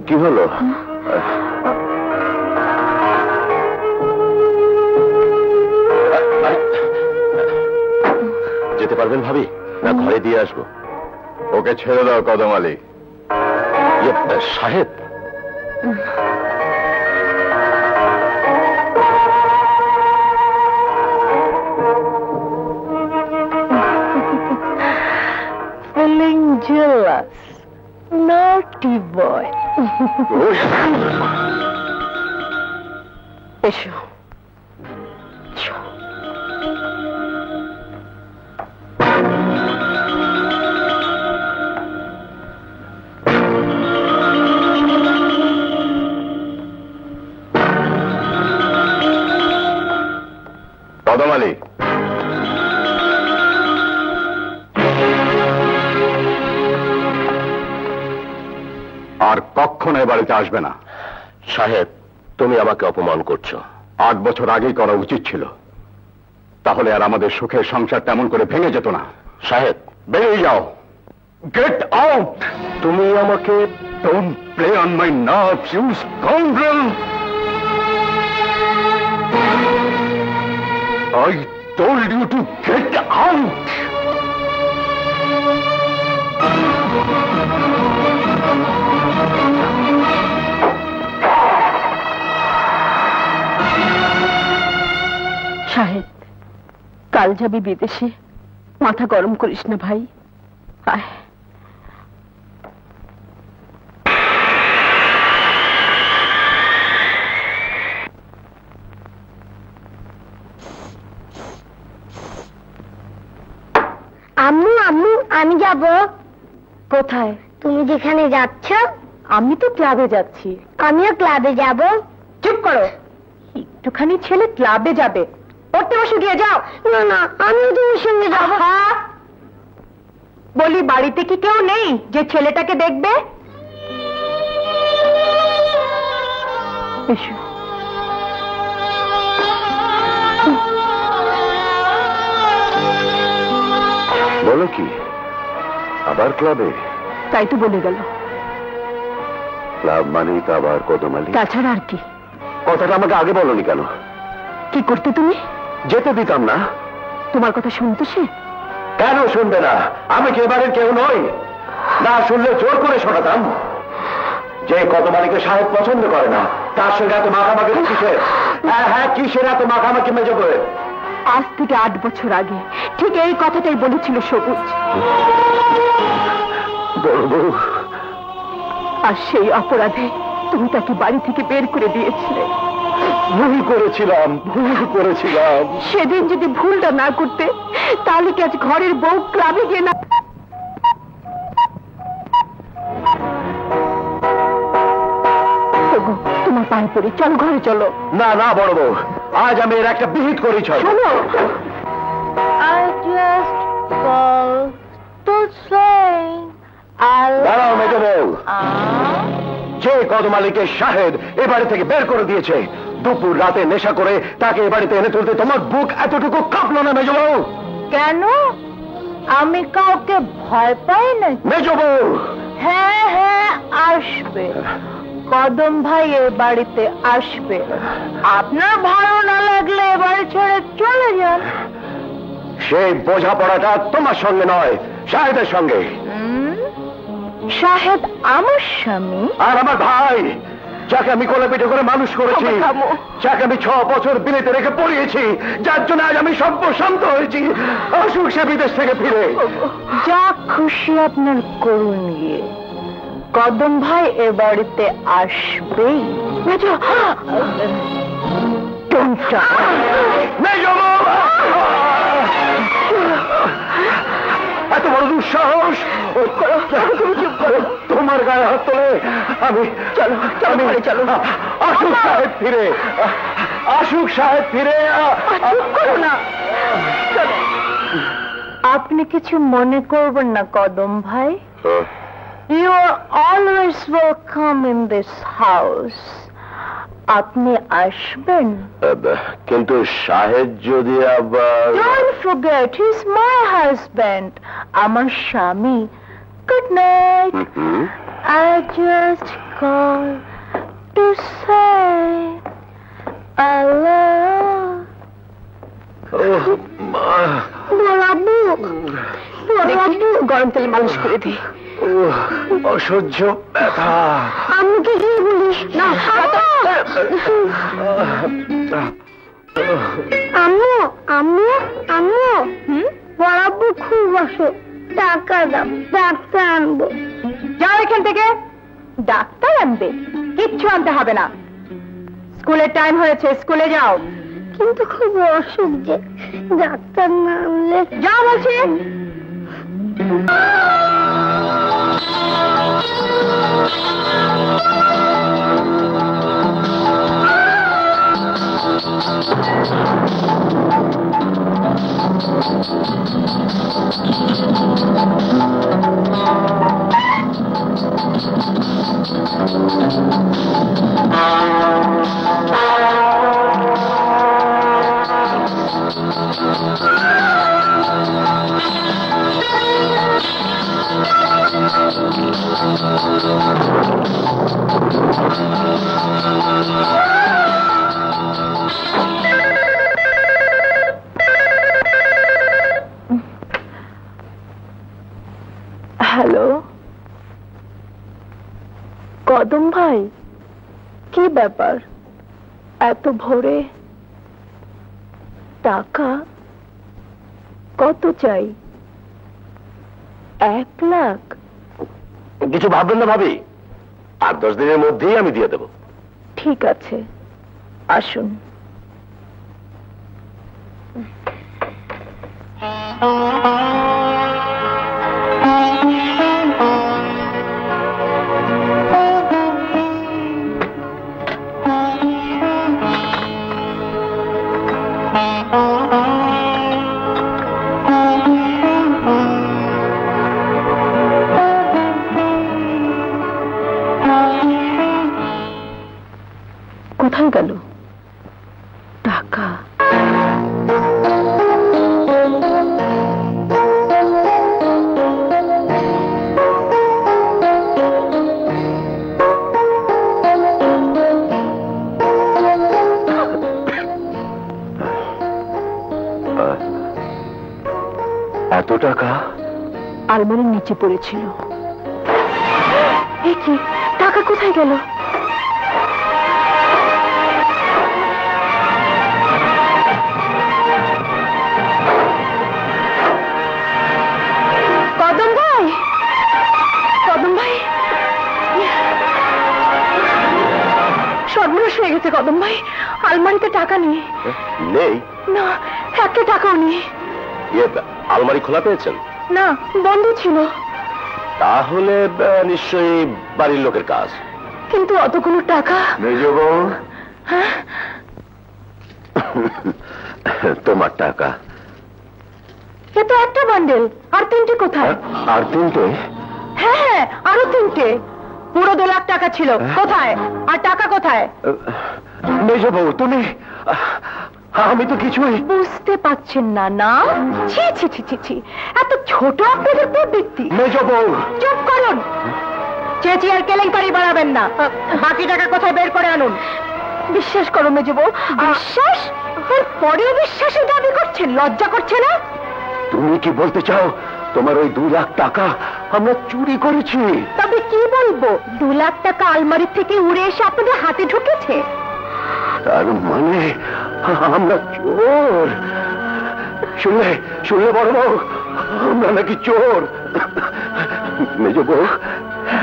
কি হলো? যেতে পারবেন ভাবি, না ঘরে দিয়ে আসবো? ওকে ছেড়ে দাও কদম আলী। সাহেব, feeling jealous, naughty boy. এসো। কদম আলী, আর কখনো এ বাড়িতে আসবে না। সাহেব, তুমি আমাকে অপমান করছো। 8 বছর আগেই করা উচিত ছিল, তাহলে আর আমাদের সুখের সংসার তেমন করে ভেঙে যেত না। সাহেব, বেরিয়ে যাও। Get out. তুমি আমাকে don't play on my nerves, you scoundrel. I told you to get out! Shahed, কাল যাবি বিদেশে, মাথা গরম করিস না ভাই। আয়। আম্মু আম্মু, আমি যাব। কোথায়? তুমি যেখানে যাচ্ছ। আমি তো ক্লাবে যাচ্ছি। আমিও ক্লাবে যাব। চুপ করো, একটুখানি ছেলে ক্লাবে যাবে, পড়তে বসে গিয়ে যাও। না না, আমিও তোমার সঙ্গে যাব। বলি, বাড়িতে কি কেউ নেই যে ছেলেটাকে দেখবে? এসো। বলো কি, আবার ক্লাবে? তাই তো বলে গেল। ক্লাব মানেই তো আবার কদম আলী। তাছাড়া আর কি? কথাটা আমাকে আগে বলনি কেন? কি করতে তুমি? যেতে দিতাম না। তোমার কথা শুনতো সে? কেন শুনবে না? আমি কি এবারের কেউ নই? না শুনলে জোর করে শোনাতাম। যে কদম আলীকে সাহেব পছন্দ করে না, তার সঙ্গে এত মাখামাখি কিসের? হ্যাঁ, কিসের এত মাখামাখি মেজো করে? আজ থেকে 8 বছর আগে ঠিক এই কথাটাই বলেছিল সবুজ। বলবো, আর সেই অপরাধে তুমি তাকে বাড়ি থেকে বের করে দিয়েছিলে। ভুল করেছিলাম। সেদিন যদি ভুলটা না করতে, তাহলে কি আজ ঘরের বউ ক্লাবে গিয়ে না? তোমার পায়ে পড়ি, চলো ঘরে চলো। না না বড় বউ, আজ আমি এর একটা বিহিত করেছি। শোনো, দাঁড়াও মেজো বউ। যে কদম আলীকে শাহেদ এ বাড়ি থেকে বের করে দিয়েছে, দুপুর রাতে নেশা করে তাকে এ বাড়িতে এনে তুলতে তোমার বুক এতটুকু কাঁপলো না মেজো বউ? কেন? আমি কাউকে ভয় পাই না মেজো বউ। হ্যাঁ হ্যাঁ, আসবে কদম ভাই, এ বাড়িতে আসবে। আপনার ভালো না লাগলে এ বাড়ি ছেড়ে চলে যান। সেই বোঝাপড়াটা তোমার সঙ্গে নয়, শাহেদের সঙ্গে। শাহেদ আমার স্বামী আর আমার ভাই, যাকে আমি কোলে পিঠে করে মানুষ করেছি, যাকে আমি 6 বছর বিলেতে রেখে পড়িয়েছি, যার জন্য আজ আমি সর্বশান্ত হয়েছি। অসুখ সে বিদেশ থেকে ফিরে। যা খুশি আপনার করুন গিয়ে, কদম ভাই এ বাড়িতে আসবেই। এত বড় দুঃসাহস! তোমার গায়ে হাত তোলে! আমি চলো চলো, আশুক সাহেব ফিরে, আশুক সাহেব ফিরে! করো না, আপনি কিছু মনে করবেন না কদম ভাই। You are always welcome in this house. আপনি আসবেন। কিন্তু সাহেব যদি আবার... Don't forget, he's my husband. আমার স্বামী। Good night. I just called to say I love. গরম তেল মালিশ করে দিই। অসহ্য ব্যথা। আম্মুকে কি বলিস না? আম্মু আম্মু আম্মু, বড় আব্বু খুব অসুখ, টাকা দাও, ডাক্তার আনবো। যাও এখান থেকে। ডাক্তার আনবে? কিচ্ছু আনতে হবে না, স্কুলের টাইম হয়েছে, স্কুলে যাও। কিন্তু খুব অসুখ যে, ডাক্তার না আনলে। যাও বলছি। হ্যালো কদম ভাই, কি ব্যাপার এত ভোরে? টাকা কত চাই? 1 লাখ? কিছু ভাববেন না ভাবি, 8-10 দিনের মধ্যেই আমি দিয়ে দেব। ঠিক আছে, আসুন। কোথায় গেল টাকা? এত টাকা আলমারির নিচে পড়েছিল। এ কি, টাকা কোথায় গেল? কদম ভাই, কদম ভাই, সর্বনাশ হয়ে গেছে কদম ভাই। আলমারিতে টাকা নেই। নেই? না, একটা টাকাও নেই। আলমারি খোলা পেয়েছেন? না, বন্ধ ছিল। তাহলে নিশ্চয়ই বাড়ির লোকের কাজ। কিন্তু অতগুলো টাকা। মেজ বউ, তোমার টাকা। এ তো একটা বান্ডেল, আর 3টে কোথায়? আর 3টে? হ্যাঁ, আরো 3টে। পুরো 2 লাখ টাকা ছিল, কোথায়? আর টাকা কোথায়? মেজ বউ তুমি, আমি তো কিছুই বুঝতে পারছেন না? না, ছি ছি ছি ছি ছি, এত ছোট আপনাদের প্রবৃত্তি। মেজ বউ চুপ করুন, চেঁচি আর কেলেঙ্কারি বাড়াবেন না। বাকি টাকা কোথায় বের করে আনুন। বিশ্বাস করো মেজ বউ। বিশ্বাস? পরেও বিশ্বাসের দাবি করছেন, লজ্জা করছে না? তুমি কি বলতে চাও তোমার ওই 2 লাখ টাকা আমরা চুরি করেছি? তবে কি বলবো, 2 লাখ টাকা আলমারি থেকে উড়ে এসে আপনাদের হাতে ঢুকেছে। তার মানে আমরা চোর? শুনলে বড় বউ, আমরা নাকি চোর? মেজ বউ,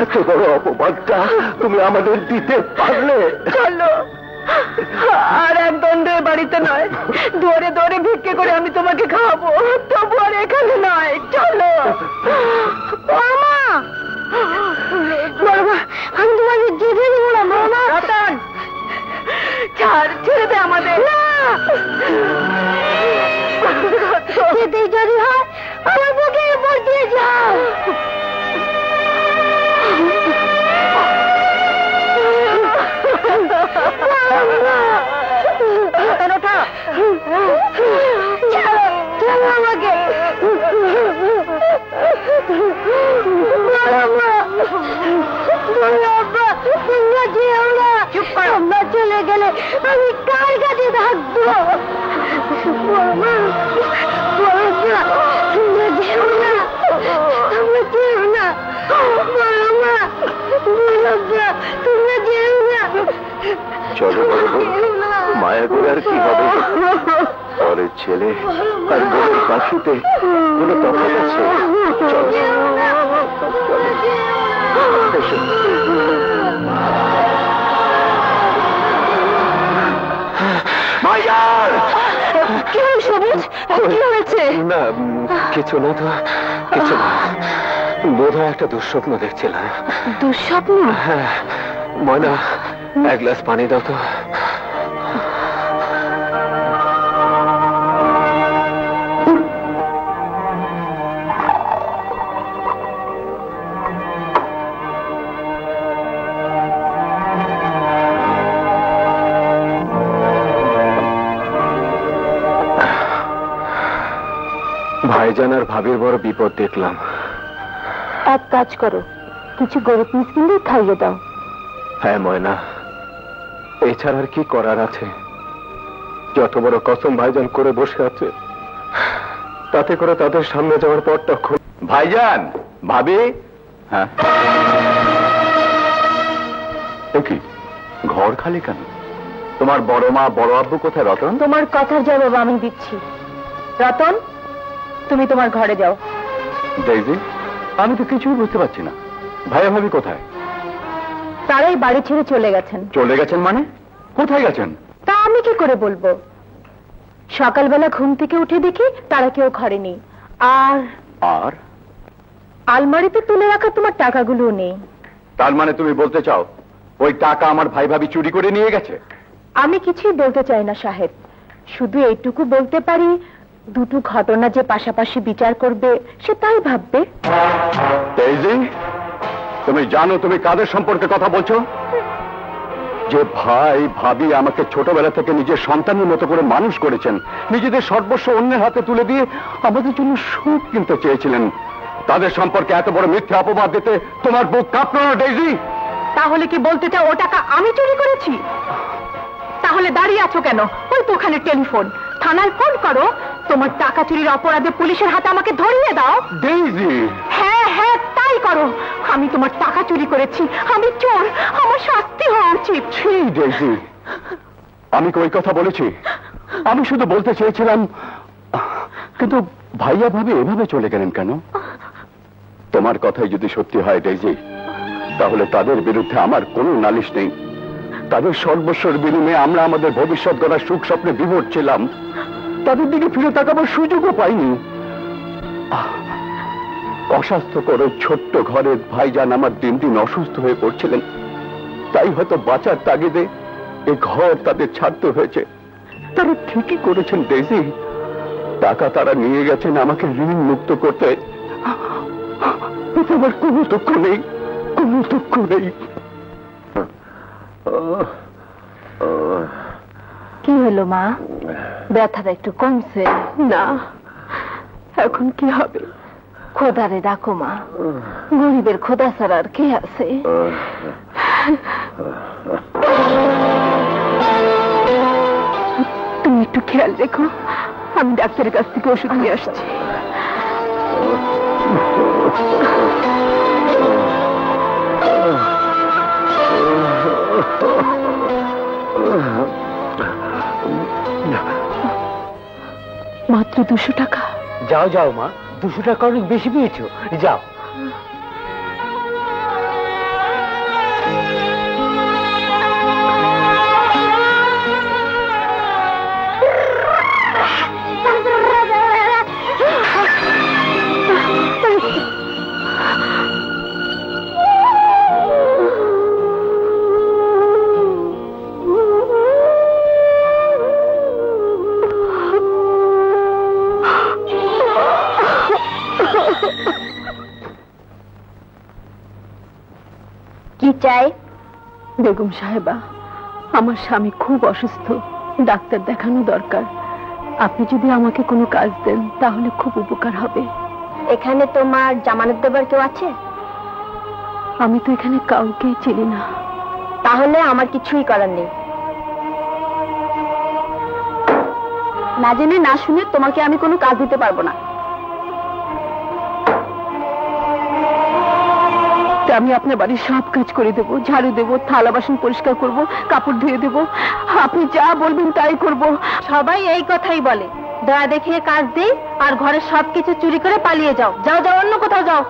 এত বড় অপবাদটা তুমি আমাদের দিতে পারলে? চলো, আর এক দণ্ডে বাড়িতে নয়, দৌড়ে দৌড়ে ভিক্ষে করে আমি তোমাকে খাওয়াবো, তবু আর এখানে নয়। চলো। মামা, আমি তোমাকে যেতে দেবো না মামা। রতন, ছাড়, ছেড়ে দে আমাদের। যেতেই যদি হয় আমার বুকে উপর দিয়ে যাও। আমাকে তোমরা চলে গেলে আমি কার কাছে থাকবো? তোমরা যেও না, তোমরা যেও না, তোমরা যেও না। চলো মায়া করে আর কি হবে? পরের ছেলে আর বোনের পাখিতে কোনো তফাৎ আছে? কি হয়েছে সবুজ? কি হয়েছে? না, কিছু না তো, কিছু না। বোধ হয় একটা দুঃস্বপ্ন দেখছিলাম। দুঃস্বপ্ন? হ্যাঁ ময়না, এক গ্লাস পানি দাও তো। ভাইজান আর ভাবির বড় বিপদ দেখলাম। এক কাজ করো, কিছু গরু পিস কিনে খাইয়ে দাও। হ্যাঁ ময়না, এছাড়া আর কি করার আছে? যত বড় কসম ভাইজান করে বসে আছে, তাতে করে তাদের সামনে যাওয়ার পরটা ভাইজান, ভাবি। হ্যাঁ, কি ঘর খালি কেন? তোমার বড় মা বড় আব্বু কোথায়? রতন? তোমার কথার জবাব আমি দিচ্ছি। রতন, তুমি তোমার ঘরে যাও। ডেইজি, আমি তো কিছুই বুঝতে পারছি না, ভাইয়া ভাবি কোথায়? তারাই বাড়ি ছেড়ে চলে গেছেন। চলে গেছেন মানে? কোথায় গেছেন? তা আমি কি করে বলবো? সকালবেলা ঘুম থেকে উঠে দেখি তারা কেউ ঘরে নেই, আর আর আলমারিতে তুলে রাখা তোমার টাকাগুলো নেই। তার মানে তুমি বলতে চাও ওই টাকা আমার ভাই ভাবি চুরি করে নিয়ে গেছে? আমি কিছুই বলতে চাই না সাহেব, শুধু এইটুকু বলতে পারি, দুটো ঘটনা যে পাশাপাশি বিচার করবে সে তাই ভাববে। ডেইজি, তুমি জানো তুমি কাদের সম্পর্কে কথা বলছো? যে ভাই ভাবি আমাকে ছোটবেলা থেকে নিজের সন্তানের মতো করে মানুষ করেছেন, নিজেদের সর্বস্ব অন্যের হাতে তুলে দিয়ে আমাদের জন্য সুখ কিনতে চেয়েছিলেন, তাদের সম্পর্কে এত বড় মিথ্যা অপবাদ দিতে তোমার বুক কাঁপলো না ডেইজি? তাহলে কি বলতে চাও ও টাকা আমি চুরি করেছি? তাহলে দাঁড়িয়ে আছো কেন? ওই তো ওখানে টেলিফোন, থানায় ফোন করো, তোমার টাকা চুরির অপরাধে পুলিশের হাতে আমাকে ধরিয়ে দাও। ডেইজি! হ্যাঁ হ্যাঁ, তাই করো। আমি তোমার টাকা চুরি করেছি, আমি চোর, আমার শাস্তি হওয়া উচিত। ডেইজি, আমি কি ওই কথা বলেছি? আমি শুধু বলতে চেয়েছিলাম, কিন্তু ভাইয়া ভাবি এভাবে চলে গেলেন কেন? তোমার কথাই যদি সত্যি হয় ডেইজি, তাহলে তাদের বিরুদ্ধে আমার কোনো নালিশ নেই। তাদের সর্বস্বর বিনিময়ে আমরা আমাদের ভবিষ্যৎ গড়ার সুখ স্বপ্নে বিভোর ছিলাম, তাদের দিকে ফিরে তাকাবার সুযোগও পাইনি। অস্বাস্থ্যকর ওই ছোট্ট ঘরে ভাইজান আমার দিন দিন অসুস্থ হয়ে পড়ছিলেন, তাই হয়তো বাঁচার তাগিদে এ ঘর তাদের ছাড়তে হয়েছে। তারা ঠিকই করেছেন ডেইজি, টাকা তারা নিয়ে গেছেন আমাকে ঋণ মুক্ত করতে। আমার কোনো দুঃখ নেই, কোনো দুঃখ নেই। কি হলো মা? ব্যথাটা একটু কমছে? না, এখন কি হবে? খোদারে ডাকো মা, গরিবের খোদা ছাড়া আর কে আছে? তুমি একটু খেয়াল রেখো, আমি ডাক্তারের কাছ থেকে ওষুধ নিয়ে আসছি। মাত্র 200 টাকা? যাও যাও মা, 200 টাকা অনেক বেশি পেয়েছো, যাও। কি চাই? বেগম সাহেবা, আমার স্বামী খুব অসুস্থ, ডাক্তার দেখানো দরকার। আপনি যদি আমাকে কোনো কাজ দেন তাহলে খুব উপকার হবে। এখানে তোমার জামানত দেবার কেউ আছে? আমি তো এখানে কাউকেই চিনি না। তাহলে আমার কিছুই করার নেই। না জেনে না শুনে তোমাকে আমি কোনো কাজ দিতে পারবো না। আমি আপনার বাড়ির সব কাজ করে দেবো, ঝাড়ু দেবো, থালা বাসন পরিষ্কার করব, কাপড় ধুয়ে দেবো। আপনি যা বলবেন তাই করব। সবাই এই কথাই বলে, দয়া দেখিয়ে কাজ দিই আর ঘরের সবকিছু চুরি করে পালিয়ে যাও। যাও যাও, অন্য কোথাও যাও।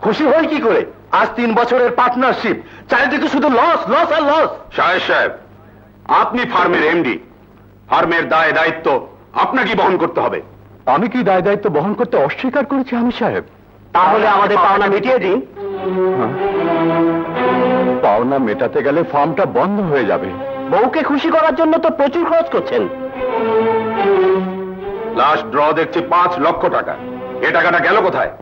খুশি হয় কি করে? আজ 3 বছরের পার্টনারশিপ, চারিদিকে শুধু লস লস আর লস। সাহেব, আপনি ফার্মের এমডি, ফার্মের দায় দায়িত্ব আপনাকে বহন করতে হবে। আমি কি দায় দায়িত্ব বহন করতে অস্বীকার করেছি আমি সাহেব? তাহলে আমাদের পাওনা মিটিয়ে দিন। পাওনা মেটাতে গেলে ফার্মটা বন্ধ হয়ে যাবে। বউকে খুশি করার জন্য তো প্রচুর খরচ করছেন। লাস্ট ড্র দেখছি 5 লক্ষ টাকা। এ টাকাটা গেল কোথায়?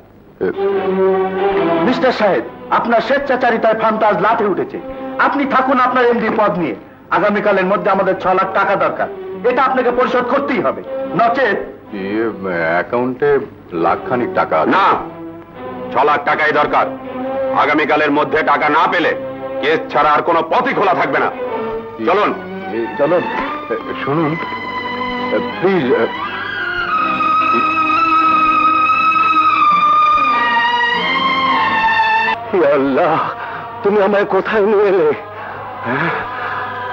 মিস্টার সাহেব, আপনার স্বেচ্ছাচারিতায় ফার্মটা আজ লাটে উঠেছে। আপনি থাকুন আপনার এমডি পদ নিয়ে। আগামীকালের মধ্যে আমাদের 6 লাখ টাকা দরকার। এটা আপনাকে পরিশোধ করতেই হবে, নচেত অ্যাকাউন্টে লাখখানিক টাকা না, 6 লাখ টাকাই দরকার। আগামীকালের মধ্যে টাকা না পেলে কেস ছাড়া আর কোনো পথই খোলা থাকবে না। চলুন চলুন। শুনুন প্লিজ, আল্লাহ, তুমি আমায় কোথায় নিয়ে এলে?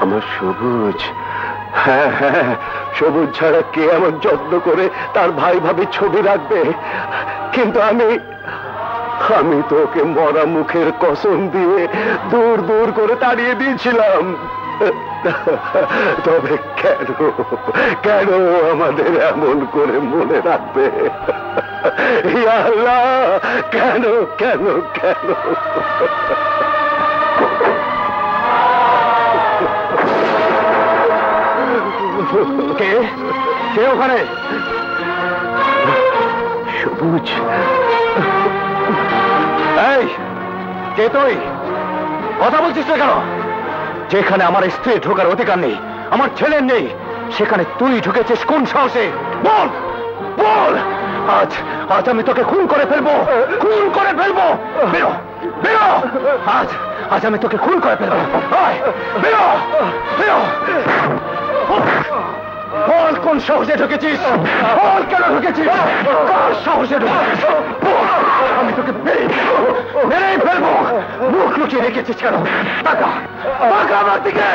আমার সবুজ। হ্যাঁ হ্যাঁ, সবুজ ছাড়া কে এমন যত্ন করে তার ভাই ভাবি ছবি রাখবে? কিন্তু আমি তো ওকে মরা মুখের কসম দিয়ে দূর দূর করে তাড়িয়ে দিয়েছিলাম। তবে কেন আমাদের এমন করে মনে রাখবে? ইয়া আল্লাহ, কেন কেন কেন? কে কে ওখানে? সবুজ। এই কে তুই? কথা বলছিস না কেন? যেখানে আমার স্ত্রী ঢোকার অধিকার নেই, আমার ছেলের নেই, সেখানে তুই ঢুকেছিস কোন সাহসে? বল বল। আজ আমি তোকে খুন করে ফেলবো, খুন করে ফেলবো। বেরো বেরো, আজ আমি তোকে খুন করে ফেলবো। বেরো বেরো। বল কোন সাহসে ঢুকেছিস? বল কেন ঢুকেছিস? কার সাহসে ঢুকেছিস? আমি তোকে মেরেই ফেলবো। মুখ লুকিয়ে রেখেছিস কেন? টাকা টাকা আমার দিকে।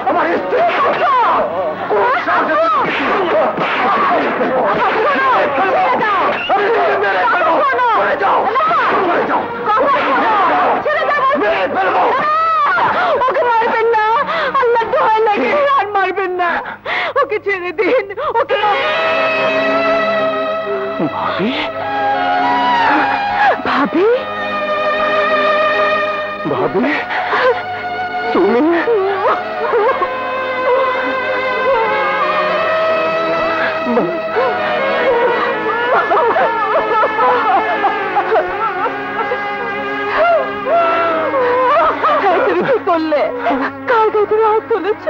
আমার স্ত্রী ওকে মারবেন না, আল্লাহ দোহাই লাগে, আর মারবেন না, ওকে ছেড়ে দিন। ওকে ভাবি ভাবি ভাবি তুমি তুমি কি করলে? কার গায়ে তুমি হাত তুলেছ?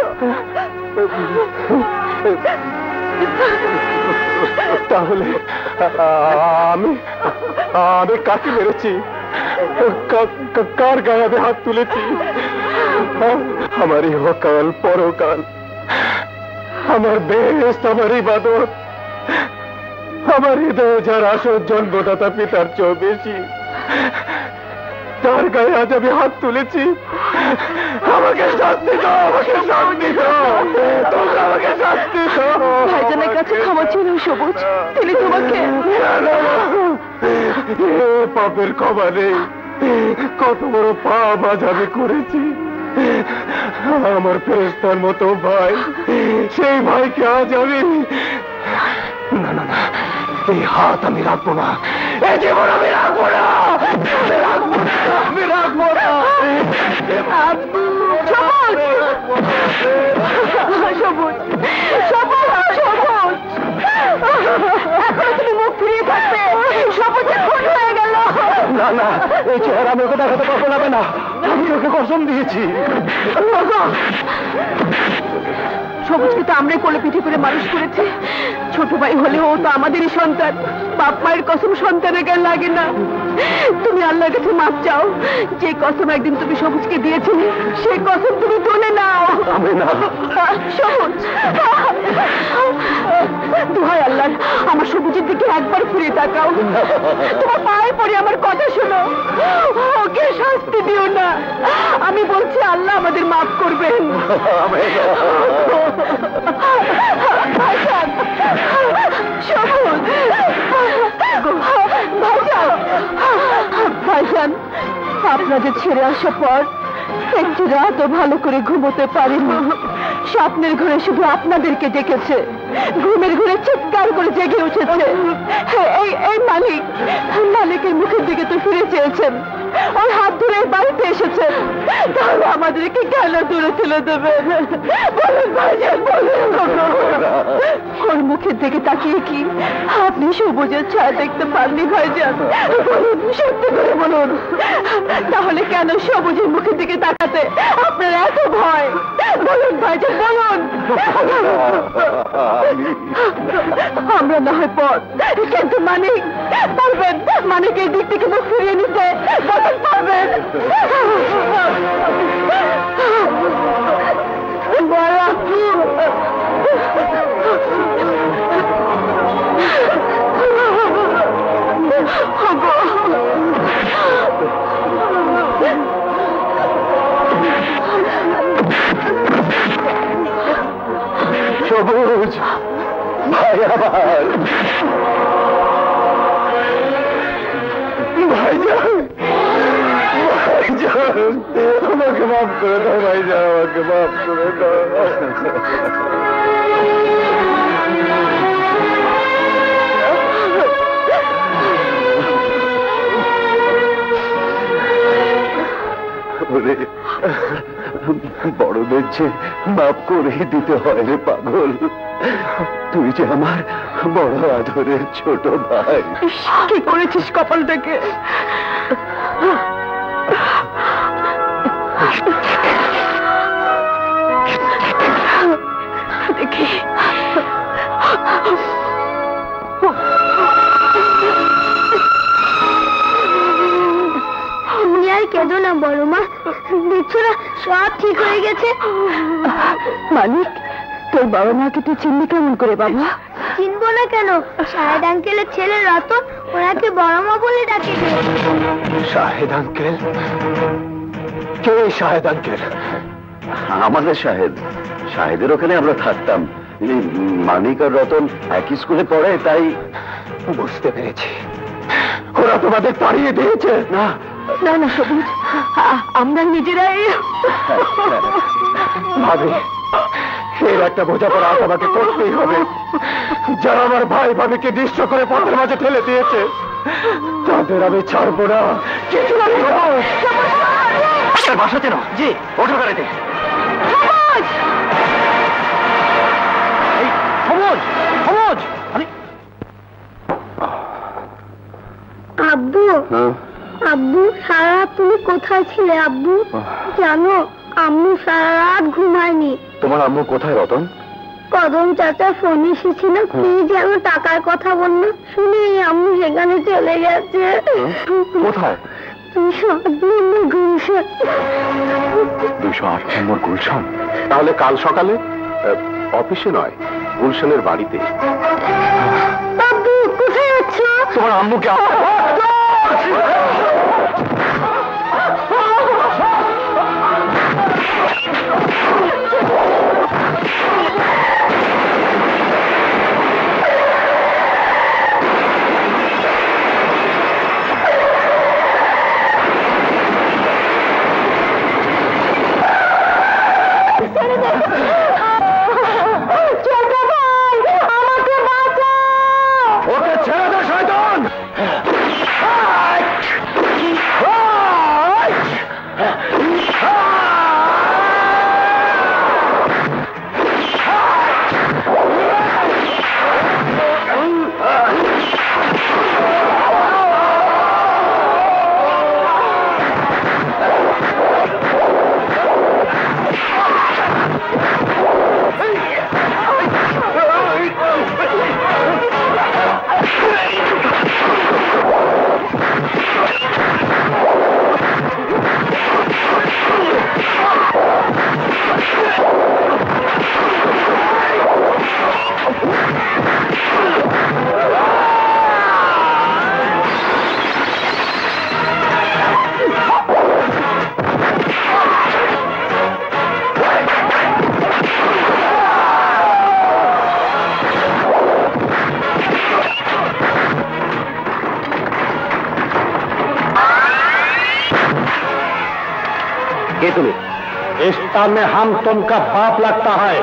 তাহলে আমি কাকে মেরেছি? কার গায়ে আমি হাত তুলেছি? আমার ইহকাল পরকাল, আমার বেশ, আমার ইবাদত, আমার হৃদয় যার আসল জন্মদাতা পিতার চেয়েও বেশি, তার গায়ে আজ আমি হাত তুলেছি। আমাকে শাস্তি দাও, আমাকে শাস্তি দাও, তোমরা আমাকে শাস্তি দাও। ভাইজানের কাছে ক্ষমা ছিল সবুজ, তিনি তোমাকে পাপের ক্ষমা নেই। কত বড় পাপ আজ আমি করেছি। আমার ফেরেশতার মতো ভাই, সেই ভাইকে আজ আমি না না না, এই হাত আমি রাখবো না, এই জীবন আমি রাখবো না, আমি রাখবো না। তুমি মুখ ফিরিয়ে থাকবে, সবুজের খুন হয়ে গেল। না না, এই চেহারা আমি ওকে দেখাতে পারবো না, আমি ওকে কসম দিয়েছি। সবুজকে তো আমরাই কোলে পিঠে করে মানুষ করেছি। ছোট ভাই হলেও ও তো আমাদেরই সন্তান। বাপ মায়ের কসম সন্তানের গায়ে লাগে না। তুমি আল্লাহর কাছে মাপ চাও। যে কসম একদিন তুমি সবুজকে দিয়েছিলে, সেই কসম তুমি তুলে নাও। আমি না। সবুজ, দোহাই আল্লাহ, আমার সবুজের দিকে একবার ফিরে তাকাও। তোমার পায়ে পড়ে আমার কথা শোনো, ওকে শাস্তি দিও না। আমি বলছি আল্লাহ আমাদের মাফ করবেন। ভাইজান, আপনাদের ছেড়ে আসার পর একটি রাতও ভালো করে ঘুমোতে পারিনি। স্বপ্নের ঘরে শুধু আপনাদেরকে দেখেছে, ঘুমের ঘরে চিৎকার করে জেগে উঠেছে। এই মালিকের মুখের দিকে তো ফিরে চেয়েছেন, ওই হাত ধরে বাড়িতে এসেছেন, তাহলে আমাদেরকে কেন দূরে তুলে দেবেন? বলুন ভাইজান, বলুন। ওর মুখের দিকে তাকিয়ে কি আপনি সবুজের ছায়া দেখতে পাননি ভাইজান? বলুন, সত্যি করে বলুন, তাহলে কেন সবুজের মুখের দিকে তাকাতে আপনার এত ভয়? বলুন ভাইজান, বলুন। আমরা না হয় পথ, কিন্তু পারবেন মানিকের দিক থেকে মুখ ফিরিয়ে নিতে? বলুন, পারবেন? সবুজ ভাই, আমার ভাইজান, আমাকে মাফ করে দাও ভাইজান, আমাকে মাফ করে দাও। বড়দের যে মাফ করে দিতে হয় রে পাগল। তুই যে আমার বড় আদরের ছোট ভাই। কি করেছিস কপালটাকে? দেখি কেঁদো না বড় মা, দেখছো না সব ঠিক হয়ে গেছে। মালিক, তোর বড় মাকে তুই চিনলি কেমন করে বাবা? চিনবো না কেন, শাহেদ আঙ্কেলের ছেলে রতন ওনাকে বড় মা বলে ডাকে। শাহেদ আঙ্কেল? কে শাহেদ আঙ্কেল? আমাদের শাহেদের ওখানে আমরা থাকতাম। মানিক আর রতন একই স্কুলে পড়ে, তাই। বুঝতে পেরেছি, ওরা তোমাদের তাড়িয়ে দিয়েছে। না না না সবুজ, আমরা নিজেরাই। ভাবি, এর একটা বোঝাপড়া আজ আমাকে করতেই হবে। যারা আমার ভাই ভাবিকে নিঃস্ব করে পথের মাঝে ঠেলে দিয়েছে, তাদের আমি ছাড়বো না। তার বাসা চেন? জি। ওঠো গাড়িতে। সবুজ সবুজ আব্বু আব্বু সারা রাত তুমি কোথায় ছিলে আব্বু? জানো আম্মু সারা রাত ঘুমায়নি। তোমার আম্মু কোথায় রতন? কদম চাচা ফোন এসেছিল কি যেন টাকার কথা বলল, শুনে আম্মু সেখানে চলে গেছে। কোথায়? 208 নম্বর গুলশান। 208 নম্বর গুলশান? তাহলে কাল সকালে অফিসে নয়, গুলশানের বাড়িতে। আব্বু কোথায় আছো? তোমার আম্মুকে ওকে ছেড়ে দে শয়তান! रिश्ता में हम तुमका बाप लगता है,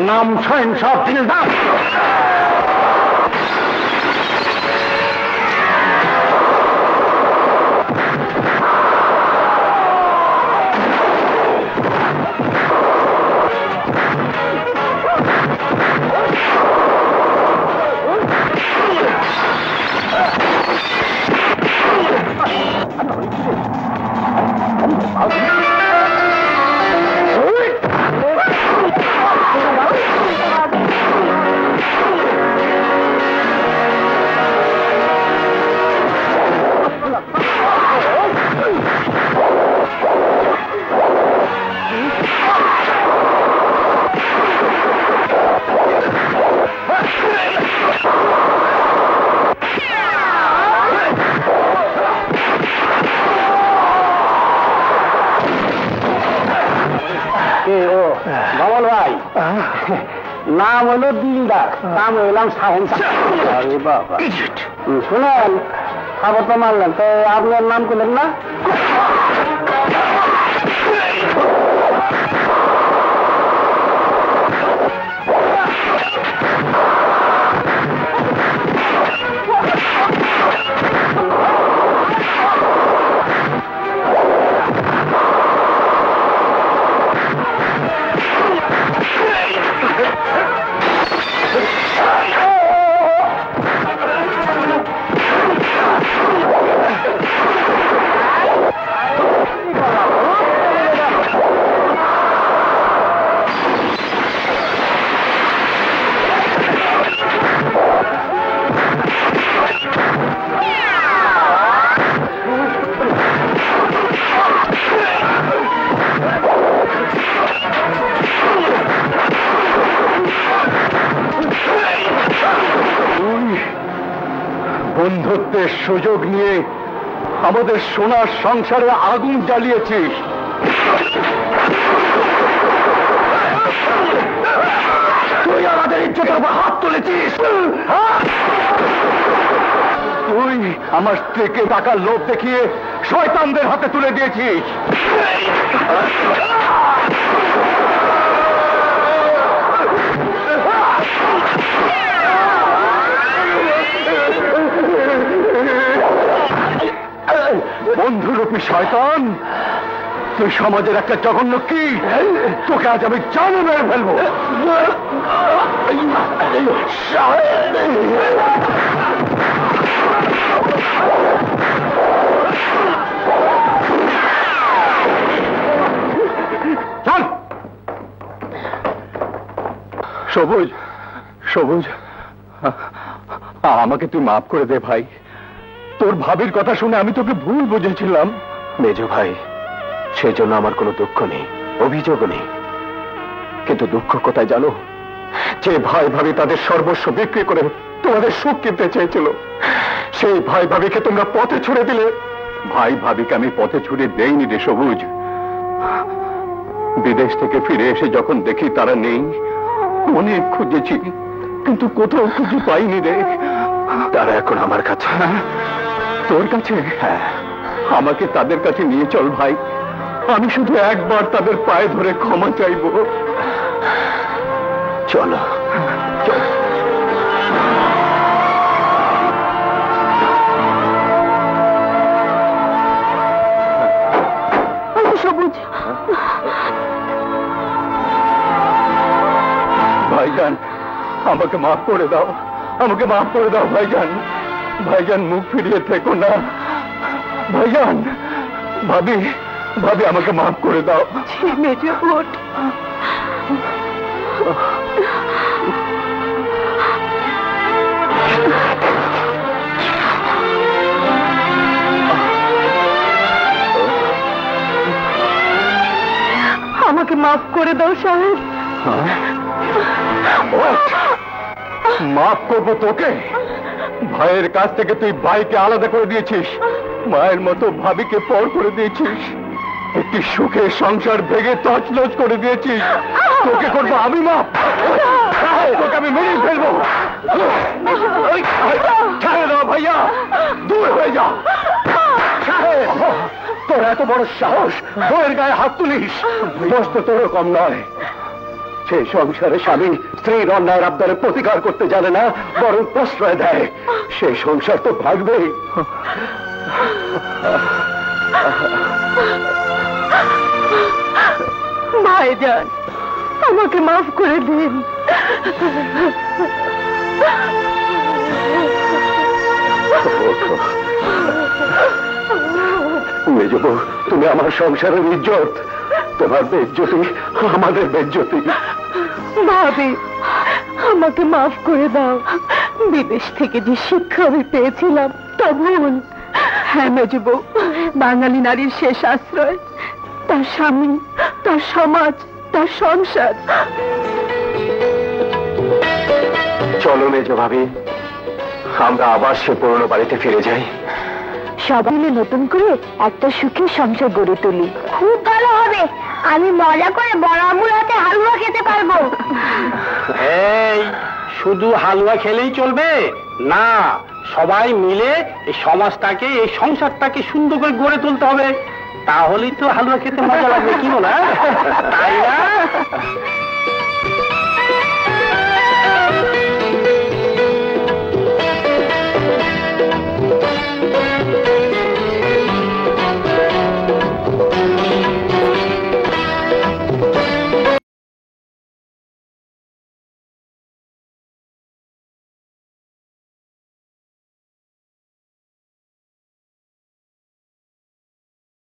नाम शहंशाह दिलदार। নাম হলো দিলদার, নাম হইলাম শাহেনশাহ। আরে বাবা, শুনেন খবর তো মারলেন, তো আপনার নাম করলেন না? বন্ধুত্বের সুযোগ নিয়ে আমাদের সোনার সংসারে আগুন জ্বালিয়েছিস। তুই আমাদের ইজ্জতের উপর হাত তুলেছিস। তুই আমার স্ত্রীকে টাকার লোভ দেখিয়ে শয়তানদের হাতে তুলে দিয়েছিস। বন্ধুরূপী শয়তান, তুই সমাজের একটা জঘন্য কি, তোকে আজ আমি জানে মেরে ফেলবো। চল। সবুজ, সবুজ, আমাকে তুই মাফ করে দে ভাই। তোর ভাবির কথা শুনে আমি তোকে ভুল বুঝেছিলাম। মেজ ভাই, সেজন্য আমার কোনো দুঃখ নেই, অভিযোগও নেই, কিন্তু দুঃখ কোথায় জানো? যে ভাই ভাবি তাদের সর্বস্ব বিক্রি করে তোমাদের সুখ কিনতে চেয়েছিল, সেই ভাই ভাবিকে তোমরা পথে ছুড়ে দিলে। ভাই ভাবিকে আমি পথে ছুড়ে দেইনি রে সবুজ। বিদেশ থেকে ফিরে এসে যখন দেখি তারা নেই, অনেক খুঁজেছি, কিন্তু কোথাও খুঁজে পাইনি রে। তারা এখন আমার কাছে। তোর কাছে? হ্যাঁ। আমাকে তাদের কাছে নিয়ে চল ভাই, আমি শুধু একবার তাদের পায়ে ধরে ক্ষমা চাইব। চলো চল। সবুজ, ভাইজান আমাকে মাফ করে দাও, আমাকে মাফ করে দাও ভাইজান। ভাইজান মুখ ফিরিয়ে থেকো না ভাইজান। ভাবি, ভাবি আমাকে মাফ করে দাও। মেজো বোন, আমাকে মাফ করে দাও সাহেব। মাফ করবো তোকে? ভাইয়ের কাছ থেকে তুই ভাইকে আলাদা করে দিয়েছিস, মায়ের মতো ভাবিকে পর করে দিয়েছিস, একটি সুখের সংসার ভেঙে তছনছ করে দিয়েছিস। তোকে করবো আমি মাফ? তোকে আমি মেরে ফেলবো। ছেড়ে দাও ভাইয়া, দূর হয়ে যা। তোর এত বড় সাহস, বউয়ের গায়ে হাত তুলিস? দোষ তো তোরও কম নয়। সেই সংসারে স্বামী স্ত্রীর অন্যায়ের আবদারে প্রতিকার করতে জানে না, বরং প্রশ্রয় দেয়, সেই সংসার তো ভাগবেই। ভাইজান, আমাকে মাফ করে দিন। মেজো বউ, তুমি আমার সংসারের ইজ্জত, তোমার বেজ্জতি আমাদের বেজ্জতি। ভাবি, আমাকে মাফ করে দাও। বিদেশ থেকে যে শিক্ষা আমি পেয়েছিলাম তা ভুল। হ্যাঁ মেজো বউ, বাঙালি নারীর শেষ আশ্রয় তার স্বামী, তার সমাজ, তার সংসার। চলো মেজো ভাবি, আমরা আবার সে পুরনো বাড়িতে ফিরে যাই। সবাই মিলে নতুন করে একটা সুখের সংসার গড়ে তুলি। খুব ভালো হবে, আমি মজা করে বড় আম্মুর হাতে হালুয়া খেতে পারবো। এই শুধু হালুয়া খেলেই চলবে না, সবাই মিলে এই সমাজটাকে, এই সংসারটাকে সুন্দর করে গড়ে তুলতে হবে, তাহলেই তো হালুয়া খেতে মজা লাগবে, কি বলে? তাই না?